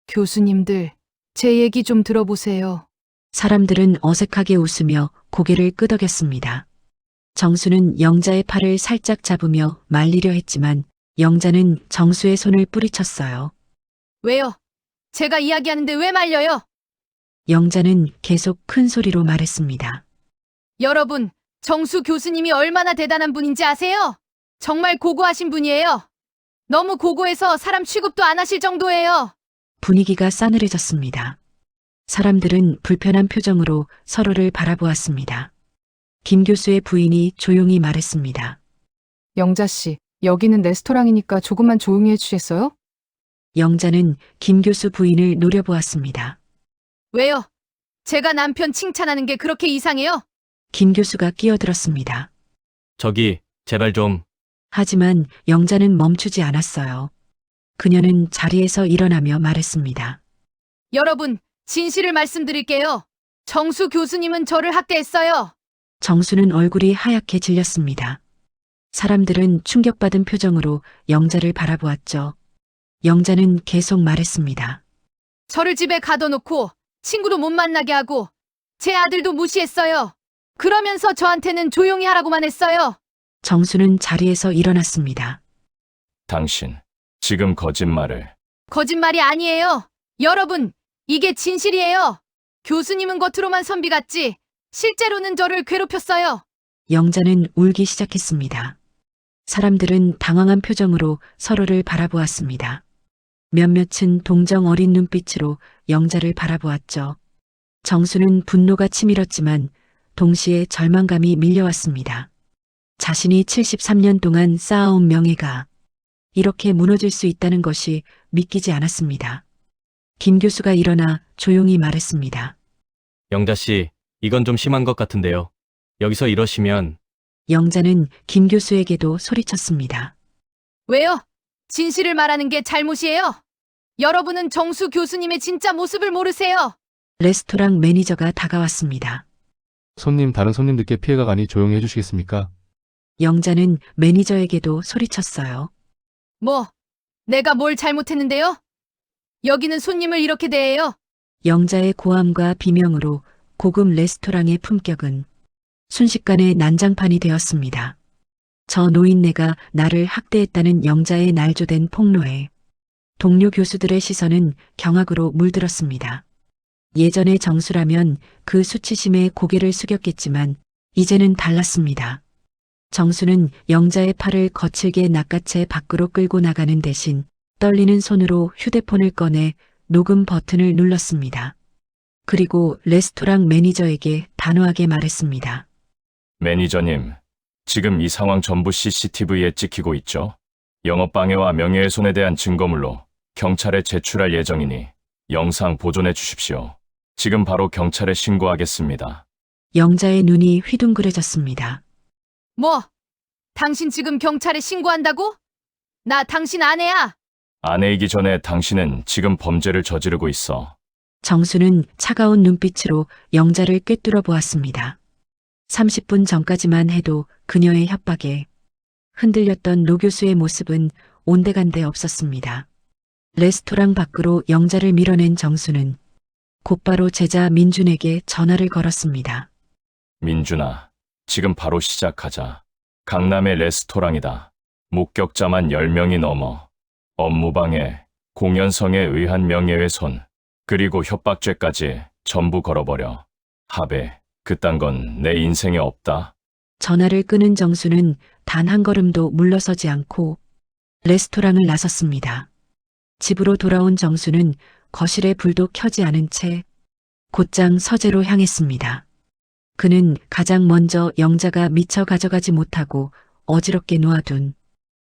교수님들, 제 얘기 좀 들어보세요. 사람들은 어색하게 웃으며 고개를 끄덕였습니다. 정수는 영자의 팔을 살짝 잡으며 말리려 했지만 영자는 정수의 손을 뿌리쳤어요. 왜요? 제가 이야기하는데 왜 말려요? 영자는 계속 큰 소리로 말했습니다. 여러분, 정수 교수님이 얼마나 대단한 분인지 아세요? 정말 고고하신 분이에요. 너무 고고해서 사람 취급도 안 하실 정도예요. 분위기가 싸늘해졌습니다. 사람들은 불편한 표정으로 서로를 바라보았습니다. 김 교수의 부인이 조용히 말했습니다. 영자 씨, 여기는 레스토랑이니까 조금만 조용히 해주시겠어요? 영자는 김 교수 부인을 노려보았습니다. 왜요? 제가 남편 칭찬하는 게 그렇게 이상해요? 김 교수가 끼어들었습니다. 저기, 제발 좀. 하지만 영자는 멈추지 않았어요. 그녀는 자리에서 일어나며 말했습니다. 여러분, 진실을 말씀드릴게요. 정수 교수님은 저를 학대했어요. 정수는 얼굴이 하얗게 질렸습니다. 사람들은 충격받은 표정으로 영자를 바라보았죠. 영자는 계속 말했습니다. 저를 집에 가둬놓고 친구도 못 만나게 하고 제 아들도 무시했어요. 그러면서 저한테는 조용히 하라고만 했어요. 정수는 자리에서 일어났습니다. 당신 지금 거짓말을. 거짓말이 아니에요. 여러분, 이게 진실이에요. 교수님은 겉으로만 선비 같지 실제로는 저를 괴롭혔어요. 영자는 울기 시작했습니다. 사람들은 당황한 표정으로 서로를 바라보았습니다. 몇몇은 동정 어린 눈빛으로 영자를 바라보았죠. 정수는 분노가 치밀었지만 동시에 절망감이 밀려왔습니다. 자신이 73년 동안 쌓아온 명예가 이렇게 무너질 수 있다는 것이 믿기지 않았습니다. 김 교수가 일어나 조용히 말했습니다. 영자 씨, 이건 좀 심한 것 같은데요. 여기서 이러시면 영자는 김 교수에게도 소리쳤습니다. 왜요? 진실을 말하는 게 잘못이에요. 여러분은 정수 교수님의 진짜 모습을 모르세요. 레스토랑 매니저가 다가왔습니다. 다른 손님들께 피해가 가니 조용히 해주시겠습니까? 영자는 매니저에게도 소리쳤어요. 뭐, 내가 뭘 잘못했는데요? 여기는 손님을 이렇게 대해요. 영자의 고함과 비명으로 고급 레스토랑의 품격은 순식간에 난장판이 되었습니다. 저 노인네가 나를 학대했다는 영자의 날조된 폭로에 동료 교수들의 시선은 경악으로 물들었습니다. 예전의 정수라면 그 수치심에 고개를 숙였겠지만 이제는 달랐습니다. 정수는 영자의 팔을 거칠게 낚아채 밖으로 끌고 나가는 대신 떨리는 손으로 휴대폰을 꺼내 녹음 버튼을 눌렀습니다. 그리고 레스토랑 매니저에게 단호하게 말했습니다. 매니저님, 지금 이 상황 전부 CCTV에 찍히고 있죠? 영업방해와 명예훼손에 대한 증거물로 경찰에 제출할 예정이니 영상 보존해 주십시오. 지금 바로 경찰에 신고하겠습니다. 영자의 눈이 휘둥그레졌습니다. 뭐, 당신 지금 경찰에 신고한다고? 나 당신 아내야. 아내이기 전에 당신은 지금 범죄를 저지르고 있어. 정수는 차가운 눈빛으로 영자를 꿰뚫어 보았습니다. 30분 전까지만 해도 그녀의 협박에 흔들렸던 노 교수의 모습은 온데간데 없었습니다. 레스토랑 밖으로 영자를 밀어낸 정수는 곧바로 제자 민준에게 전화를 걸었습니다. 민준아, 지금 바로 시작하자. 강남의 레스토랑이다. 목격자만 10명이 넘어 업무방해, 공연성에 의한 명예훼손, 그리고 협박죄까지 전부 걸어버려. 하배, 그딴 건 내 인생에 없다. 전화를 끊은 정수는 단 한 걸음도 물러서지 않고 레스토랑을 나섰습니다. 집으로 돌아온 정수는 거실에 불도 켜지 않은 채 곧장 서재로 향했습니다. 그는 가장 먼저 영자가 미처 가져가지 못하고 어지럽게 놓아둔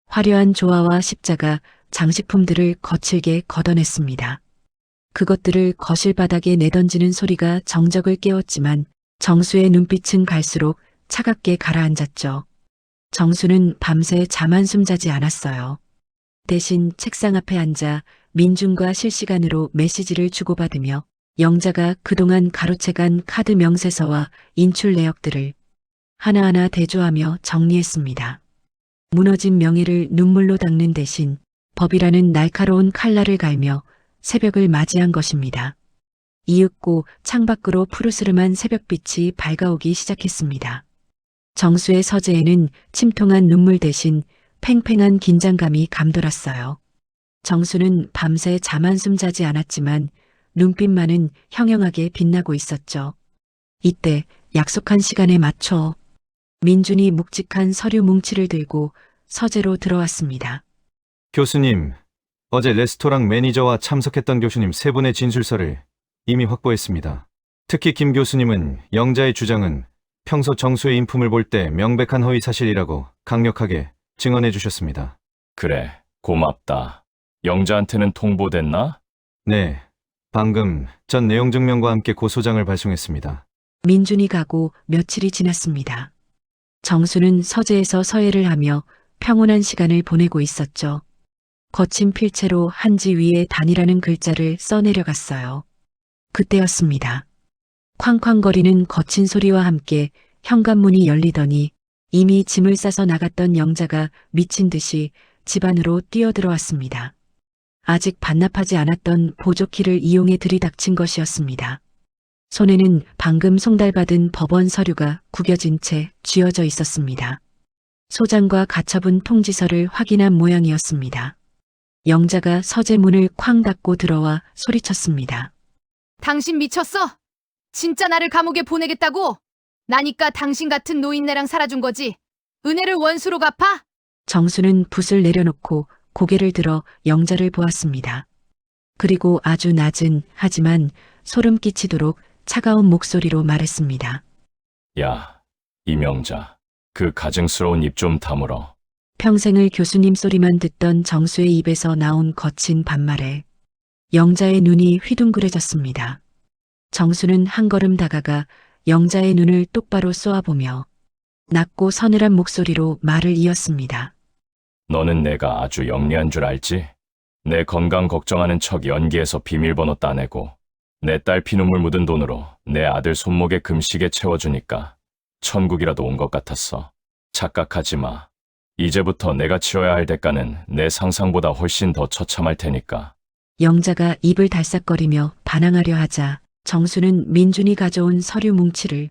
화려한 조화와 십자가 장식품들을 거칠게 걷어냈습니다. 그것들을 거실 바닥에 내던지는 소리가 정적을 깨웠지만 정수의 눈빛은 갈수록 차갑게 가라앉았죠. 정수는 밤새 잠 한숨 자지 않았어요. 대신 책상 앞에 앉아 민준과 실시간으로 메시지를 주고받으며 영자가 그동안 가로채간 카드 명세서와 인출 내역들을 하나하나 대조하며 정리했습니다. 무너진 명예를 눈물로 닦는 대신 법이라는 날카로운 칼날을 갈며 새벽을 맞이한 것입니다. 이윽고 창밖으로 푸르스름한 새벽빛이 밝아오기 시작했습니다. 정수의 서재에는 침통한 눈물 대신 팽팽한 긴장감이 감돌았어요. 정수는 밤새 잠 한숨 자지 않았지만 눈빛만은 형형하게 빛나고 있었죠. 이때 약속한 시간에 맞춰 민준이 묵직한 서류 뭉치를 들고 서재로 들어왔습니다. 교수님, 어제 레스토랑 매니저와 참석했던 교수님 3분의 진술서를 이미 확보했습니다. 특히 김 교수님은 영자의 주장은 평소 정수의 인품을 볼 때 명백한 허위 사실이라고 강력하게 증언해 주셨습니다. 그래, 고맙다. 영자한테는 통보됐나? 네, 방금 전 내용 증명과 함께 고소장을 발송했습니다. 민준이 가고 며칠이 지났습니다. 정수는 서재에서 서예를 하며 평온한 시간을 보내고 있었죠. 거친 필체로 한지 위에 단이라는 글자를 써내려갔어요. 그때였습니다. 쾅쾅거리는 거친 소리와 함께 현관문이 열리더니 이미 짐을 싸서 나갔던 영자가 미친 듯이 집 안으로 뛰어들어왔습니다. 아직 반납하지 않았던 보조키를 이용해 들이닥친 것이었습니다. 손에는 방금 송달받은 법원 서류가 구겨진 채 쥐어져 있었습니다. 소장과 가처분 통지서를 확인한 모양이었습니다. 영자가 서재 문을 쾅 닫고 들어와 소리쳤습니다. 당신 미쳤어? 진짜 나를 감옥에 보내겠다고? 나니까 당신 같은 노인네랑 살아준 거지. 은혜를 원수로 갚아? 정수는 붓을 내려놓고 고개를 들어 영자를 보았습니다. 그리고 아주 낮은 하지만 소름 끼치도록 차가운 목소리로 말했습니다. 야, 이명자, 그 가증스러운 입 좀 다물어. 평생을 교수님 소리만 듣던 정수의 입에서 나온 거친 반말에 영자의 눈이 휘둥그레졌습니다. 정수는 한 걸음 다가가 영자의 눈을 똑바로 쏘아보며 낮고 서늘한 목소리로 말을 이었습니다. 너는 내가 아주 영리한 줄 알지? 내 건강 걱정하는 척 연기해서 비밀번호 따내고 내 딸 피눈물 묻은 돈으로 내 아들 손목에 금시계 채워주니까 천국이라도 온 것 같았어. 착각하지 마. 이제부터 내가 치러야 할 대가는 내 상상보다 훨씬 더 처참할 테니까. 영자가 입을 달싹거리며 반항하려 하자 정수는 민준이 가져온 서류 뭉치를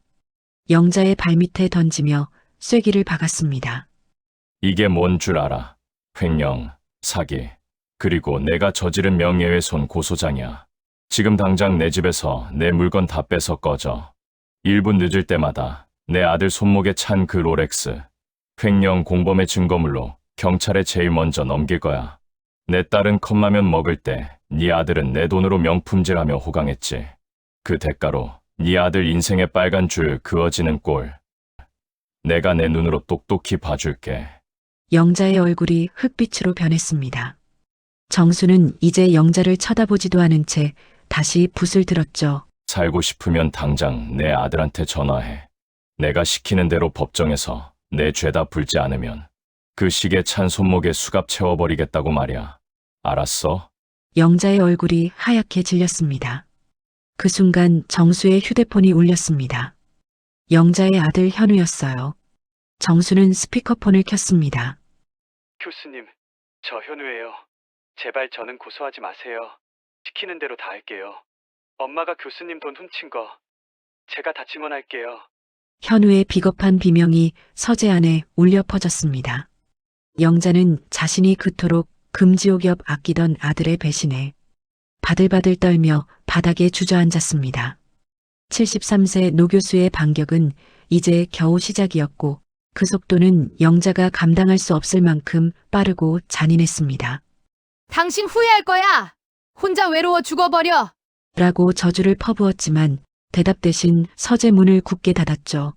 영자의 발밑에 던지며 쐐기를 박았습니다. 이게 뭔 줄 알아? 횡령, 사기, 그리고 내가 저지른 명예훼손 고소장이야. 지금 당장 내 집에서 내 물건 다 뺏어 꺼져. 1분 늦을 때마다 내 아들 손목에 찬 그 롤렉스, 횡령 공범의 증거물로 경찰에 제일 먼저 넘길 거야. 내 딸은 컵라면 먹을 때 네 아들은 내 돈으로 명품질하며 호강했지. 그 대가로 네 아들 인생의 빨간 줄 그어지는 꼴 내가 내 눈으로 똑똑히 봐줄게. 영자의 얼굴이 흑빛으로 변했습니다. 정수는 이제 영자를 쳐다보지도 않은 채 다시 붓을 들었죠. 살고 싶으면 당장 내 아들한테 전화해. 내가 시키는 대로 법정에서 내 죄다 풀지 않으면 그 시계 찬 손목에 수갑 채워버리겠다고 말이야. 알았어? 영자의 얼굴이 하얗게 질렸습니다. 그 순간 정수의 휴대폰이 울렸습니다. 영자의 아들 현우였어요. 정수는 스피커폰을 켰습니다. 교수님, 저 현우예요. 제발 저는 고소하지 마세요. 시키는 대로 다 할게요. 엄마가 교수님 돈 훔친 거 제가 다 증언할게요. 현우의 비겁한 비명이 서재 안에 울려 퍼졌습니다. 영자는 자신이 그토록 금지옥엽 아끼던 아들의 배신에 바들바들 떨며 바닥에 주저앉았습니다. 73세 노 교수의 반격은 이제 겨우 시작이었고 그 속도는 영자가 감당할 수 없을 만큼 빠르고 잔인했습니다. 당신 후회할 거야! 혼자 외로워 죽어버려! 라고 저주를 퍼부었지만 대답 대신 서재 문을 굳게 닫았죠.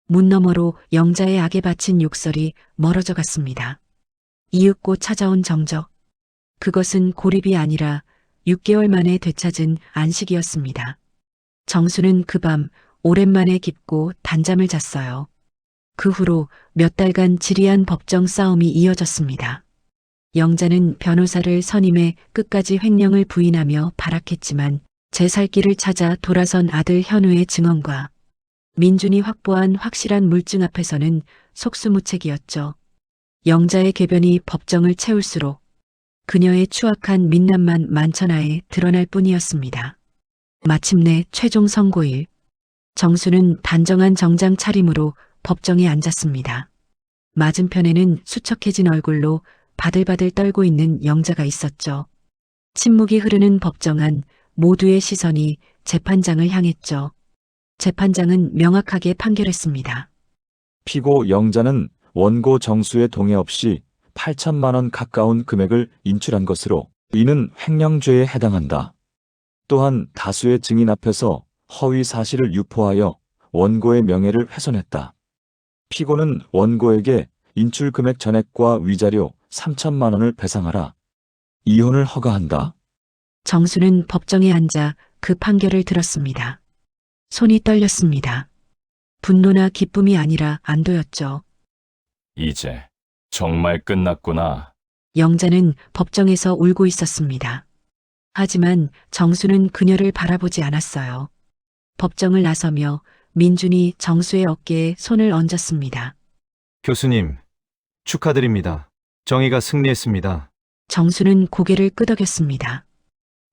문 너머로 영자의 악에 바친 욕설이 멀어져 갔습니다. 이윽고 찾아온 정적. 그것은 고립이 아니라 6개월 만에 되찾은 안식이었습니다. 정수는 그 밤 오랜만에 깊고 단잠을 잤어요. 그 후로 몇 달간 지리한 법정 싸움이 이어졌습니다. 영자는 변호사를 선임해 끝까지 횡령을 부인하며 발악했지만 제 살 길을 찾아 돌아선 아들 현우의 증언과 민준이 확보한 확실한 물증 앞에서는 속수무책이었죠. 영자의 궤변이 법정을 채울수록 그녀의 추악한 민낯만 만천하에 드러날 뿐이었습니다. 마침내 최종 선고일. 정수는 단정한 정장 차림으로 법정에 앉았습니다. 맞은편에는 수척해진 얼굴로 바들바들 떨고 있는 영자가 있었죠. 침묵이 흐르는 법정 안 모두의 시선이 재판장을 향했죠. 재판장은 명확하게 판결했습니다. 피고 영자는 원고 정수의 동의 없이 8천만 원 가까운 금액을 인출한 것으로 이는 횡령죄에 해당한다. 또한 다수의 증인 앞에서 허위 사실을 유포하여 원고의 명예를 훼손했다. 피고는 원고에게 인출 금액 전액과 위자료 3천만 원을 배상하라. 이혼을 허가한다. 정수는 법정에 앉아 그 판결을 들었습니다. 손이 떨렸습니다. 분노나 기쁨이 아니라 안도였죠. 이제 정말 끝났구나. 영자는 법정에서 울고 있었습니다. 하지만 정수는 그녀를 바라보지 않았어요. 법정을 나서며 민준이 정수의 어깨에 손을 얹었습니다. 교수님, 축하드립니다. 정의가 승리했습니다. 정수는 고개를 끄덕였습니다.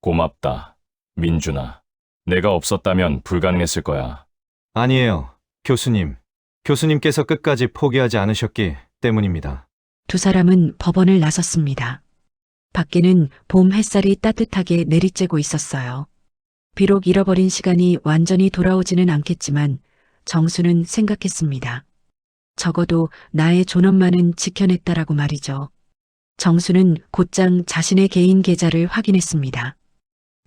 고맙다, 민준아. 내가 없었다면 불가능했을 거야. 아니에요, 교수님. 교수님께서 끝까지 포기하지 않으셨기 때문입니다. 두 사람은 법원을 나섰습니다. 밖에는 봄 햇살이 따뜻하게 내리쬐고 있었어요. 비록 잃어버린 시간이 완전히 돌아오지는 않겠지만 정수는 생각했습니다. 적어도 나의 존엄만은 지켜냈다라고 말이죠. 정수는 곧장 자신의 개인 계좌를 확인했습니다.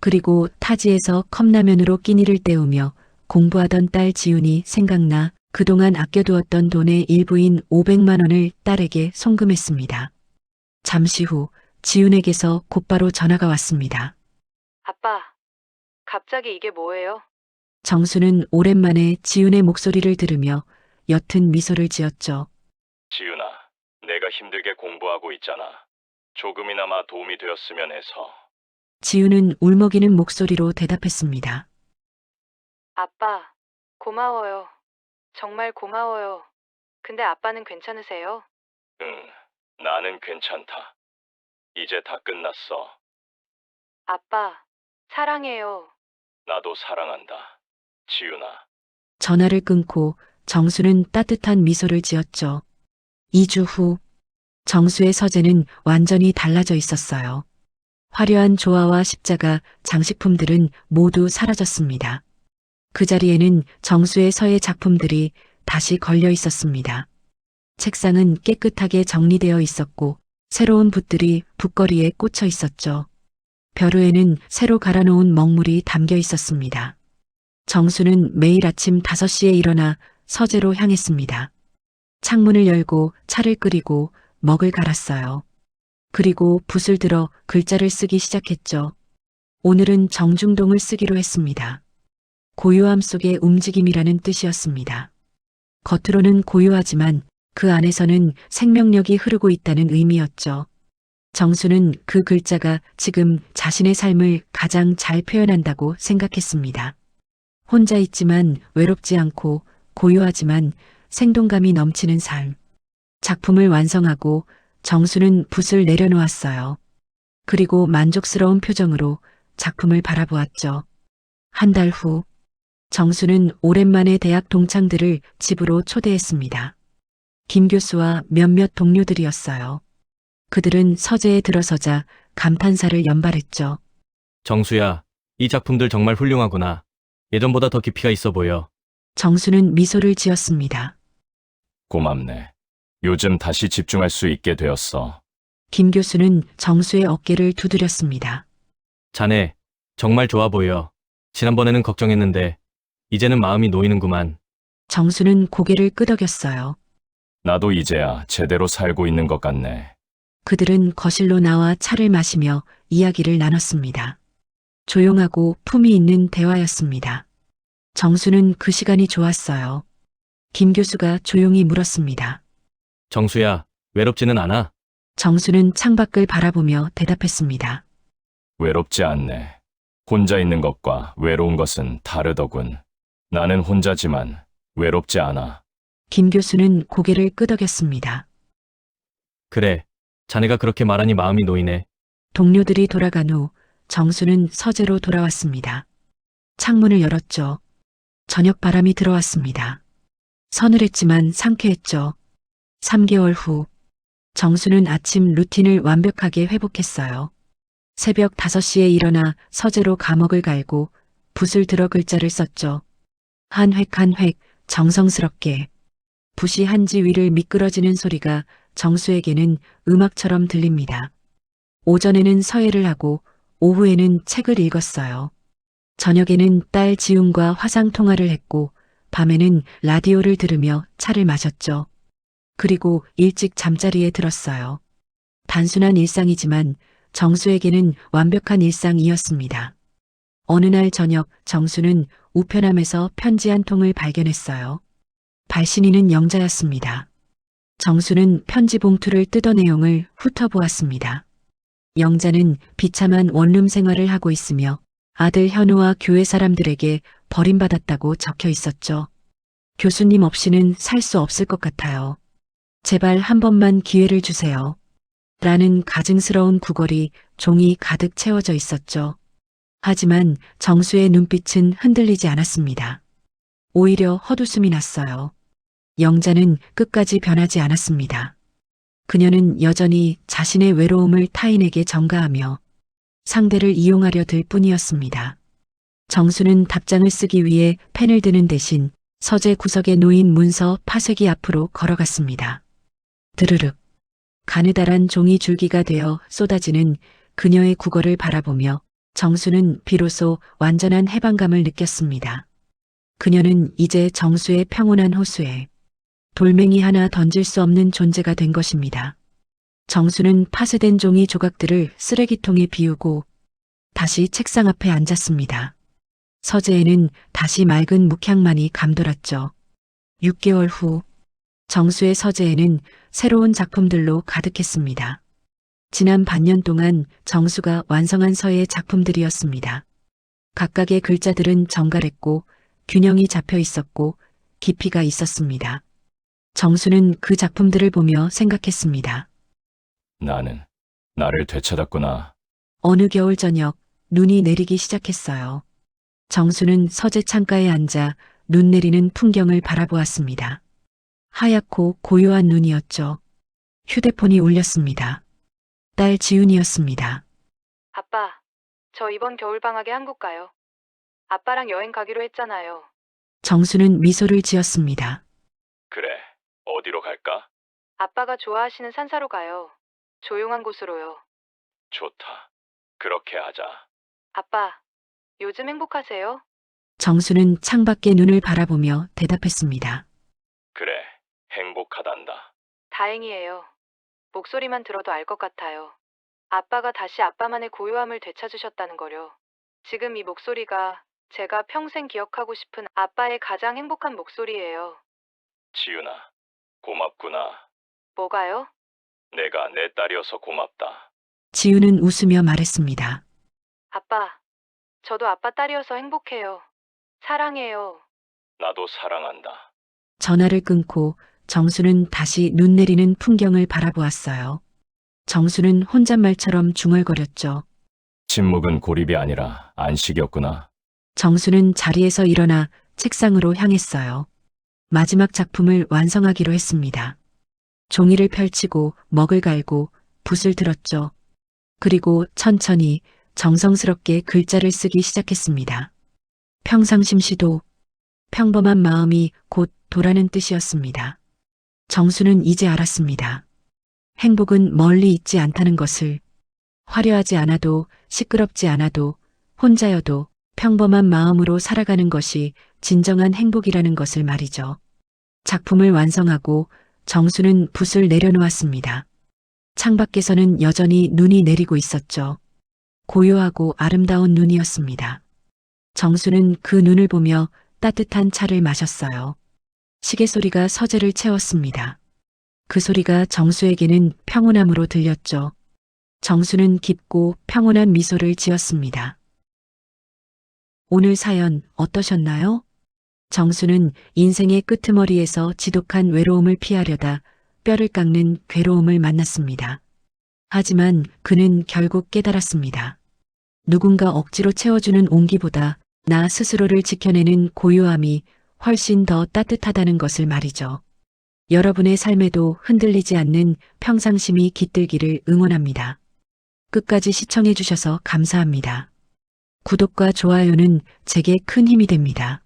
그리고 타지에서 컵라면으로 끼니를 때우며 공부하던 딸 지훈이 생각나 그동안 아껴두었던 돈의 일부인 500만 원을 딸에게 송금했습니다. 잠시 후 지훈에게서 곧바로 전화가 왔습니다. 아빠, 갑자기 이게 뭐예요? 정수는 오랜만에 지훈의 목소리를 들으며 옅은 미소를 지었죠. 지윤아, 내가 힘들게 공부하고 있잖아. 조금이나마 도움이 되었으면 해서. 지훈은 울먹이는 목소리로 대답했습니다. 아빠, 고마워요. 정말 고마워요. 근데 아빠는 괜찮으세요? 응, 나는 괜찮다. 이제 다 끝났어. 아빠, 사랑해요. 나도 사랑한다, 지윤아. 전화를 끊고 정수는 따뜻한 미소를 지었죠. 2주 후 정수의 서재는 완전히 달라져 있었어요. 화려한 조화와 십자가, 장식품들은 모두 사라졌습니다. 그 자리에는 정수의 서예 작품들이 다시 걸려 있었습니다. 책상은 깨끗하게 정리되어 있었고 새로운 붓들이 붓거리에 꽂혀 있었죠. 벼루에는 새로 갈아놓은 먹물이 담겨 있었습니다. 정수는 매일 아침 5시에 일어나 서재로 향했습니다. 창문을 열고 차를 끓이고 먹을 갈았어요. 그리고 붓을 들어 글자를 쓰기 시작했죠. 오늘은 정중동을 쓰기로 했습니다. 고요함 속의 움직임이라는 뜻이었습니다. 겉으로는 고요하지만 그 안에서는 생명력이 흐르고 있다는 의미였죠. 정수는 그 글자가 지금 자신의 삶을 가장 잘 표현한다고 생각했습니다. 혼자 있지만 외롭지 않고 고요하지만 생동감이 넘치는 삶. 작품을 완성하고 정수는 붓을 내려놓았어요. 그리고 만족스러운 표정으로 작품을 바라보았죠. 한 달 후, 정수는 오랜만에 대학 동창들을 집으로 초대했습니다. 김 교수와 몇몇 동료들이었어요. 그들은 서재에 들어서자 감탄사를 연발했죠. 정수야, 이 작품들 정말 훌륭하구나. 예전보다 더 깊이가 있어 보여. 정수는 미소를 지었습니다. 고맙네. 요즘 다시 집중할 수 있게 되었어. 김 교수는 정수의 어깨를 두드렸습니다. 자네, 정말 좋아 보여. 지난번에는 걱정했는데, 이제는 마음이 놓이는구만. 정수는 고개를 끄덕였어요. 나도 이제야 제대로 살고 있는 것 같네. 그들은 거실로 나와 차를 마시며 이야기를 나눴습니다. 조용하고 품이 있는 대화였습니다. 정수는 그 시간이 좋았어요. 김 교수가 조용히 물었습니다. 정수야, 외롭지는 않아? 정수는 창밖을 바라보며 대답했습니다. 외롭지 않네. 혼자 있는 것과 외로운 것은 다르더군. 나는 혼자지만 외롭지 않아. 김 교수는 고개를 끄덕였습니다. 그래, 자네가 그렇게 말하니 마음이 놓이네. 동료들이 돌아간 후 정수는 서재로 돌아왔습니다. 창문을 열었죠. 저녁 바람이 들어왔습니다. 서늘했지만 상쾌했죠. 3개월 후 정수는 아침 루틴을 완벽하게 회복했어요. 새벽 5시에 일어나 서재로 감옥을 갈고 붓을 들어 글자를 썼죠. 한 획 한 획 정성스럽게. 붓이 한지 위를 미끄러지는 소리가 정수에게는 음악처럼 들립니다. 오전에는 서예를 하고 오후에는 책을 읽었어요. 저녁에는 딸 지훈과 화상 통화를 했고 밤에는 라디오를 들으며 차를 마셨죠. 그리고 일찍 잠자리에 들었어요. 단순한 일상이지만 정수에게는 완벽한 일상이었습니다. 어느 날 저녁 정수는 우편함에서 편지 한 통을 발견했어요. 발신인은 영자였습니다. 정수는 편지 봉투를 뜯어 내용을 훑어보았습니다. 영자는 비참한 원룸 생활을 하고 있으며 아들 현우와 교회 사람들에게 버림받았다고 적혀 있었죠. 교수님 없이는 살 수 없을 것 같아요. 제발 한 번만 기회를 주세요. 라는 가증스러운 구걸이 종이 가득 채워져 있었죠. 하지만 정수의 눈빛은 흔들리지 않았습니다. 오히려 헛웃음이 났어요. 영자는 끝까지 변하지 않았습니다. 그녀는 여전히 자신의 외로움을 타인에게 전가하며 상대를 이용하려 들 뿐이었습니다. 정수는 답장을 쓰기 위해 펜을 드는 대신 서재 구석에 놓인 문서 파쇄기 앞으로 걸어갔습니다. 드르륵. 가느다란 종이 줄기가 되어 쏟아지는 그녀의 국어를 바라보며 정수는 비로소 완전한 해방감을 느꼈습니다. 그녀는 이제 정수의 평온한 호수에 돌멩이 하나 던질 수 없는 존재가 된 것입니다. 정수는 파쇄된 종이 조각들을 쓰레기통에 비우고 다시 책상 앞에 앉았습니다. 서재에는 다시 맑은 묵향만이 감돌았죠. 6개월 후 정수의 서재에는 새로운 작품들로 가득했습니다. 지난 반년 동안 정수가 완성한 서예의 작품들이었습니다. 각각의 글자들은 정갈했고 균형이 잡혀 있었고 깊이가 있었습니다. 정수는 그 작품들을 보며 생각했습니다. 나는 나를 되찾았구나. 어느 겨울 저녁 눈이 내리기 시작했어요. 정수는 서재 창가에 앉아 눈 내리는 풍경을 바라보았습니다. 하얗고 고요한 눈이었죠. 휴대폰이 울렸습니다. 딸 지훈이었습니다. 아빠, 저 이번 겨울방학에 한국 가요. 아빠랑 여행 가기로 했잖아요. 정수는 미소를 지었습니다. 그래, 어디로 갈까? 아빠가 좋아하시는 산사로 가요. 조용한 곳으로요. 좋다. 그렇게 하자. 아빠, 요즘 행복하세요? 정수는 창밖의 눈을 바라보며 대답했습니다. 그래, 행복하단다. 다행이에요. 목소리만 들어도 알 것 같아요. 아빠가 다시 아빠만의 고요함을 되찾으셨다는 거요. 지금 이 목소리가 제가 평생 기억하고 싶은 아빠의 가장 행복한 목소리예요. 지윤아, 고맙구나. 뭐가요? 내가 내 딸이어서 고맙다. 지훈은 웃으며 말했습니다. 아빠, 저도 아빠 딸이어서 행복해요. 사랑해요. 나도 사랑한다. 전화를 끊고 정수는 다시 눈 내리는 풍경을 바라보았어요. 정수는 혼잣말처럼 중얼거렸죠. 침묵은 고립이 아니라 안식이었구나. 정수는 자리에서 일어나 책상으로 향했어요. 마지막 작품을 완성하기로 했습니다. 종이를 펼치고 먹을 갈고 붓을 들었죠. 그리고 천천히 정성스럽게 글자를 쓰기 시작했습니다. 평상심시도 평범한 마음이 곧 도라는 뜻이었습니다. 정수는 이제 알았습니다. 행복은 멀리 있지 않다는 것을. 화려하지 않아도 시끄럽지 않아도 혼자여도 평범한 마음으로 살아가는 것이 진정한 행복이라는 것을 말이죠. 작품을 완성하고 정수는 붓을 내려놓았습니다. 창밖에서는 여전히 눈이 내리고 있었죠. 고요하고 아름다운 눈이었습니다. 정수는 그 눈을 보며 따뜻한 차를 마셨어요. 시계 소리가 서재를 채웠습니다. 그 소리가 정수에게는 평온함으로 들렸죠. 정수는 깊고 평온한 미소를 지었습니다. 오늘 사연 어떠셨나요? 정수는 인생의 끄트머리에서 지독한 외로움을 피하려다 뼈를 깎는 괴로움을 만났습니다. 하지만 그는 결국 깨달았습니다. 누군가 억지로 채워주는 온기보다 나 스스로를 지켜내는 고요함이 훨씬 더 따뜻하다는 것을 말이죠. 여러분의 삶에도 흔들리지 않는 평상심이 깃들기를 응원합니다. 끝까지 시청해 주셔서 감사합니다. 구독과 좋아요는 제게 큰 힘이 됩니다.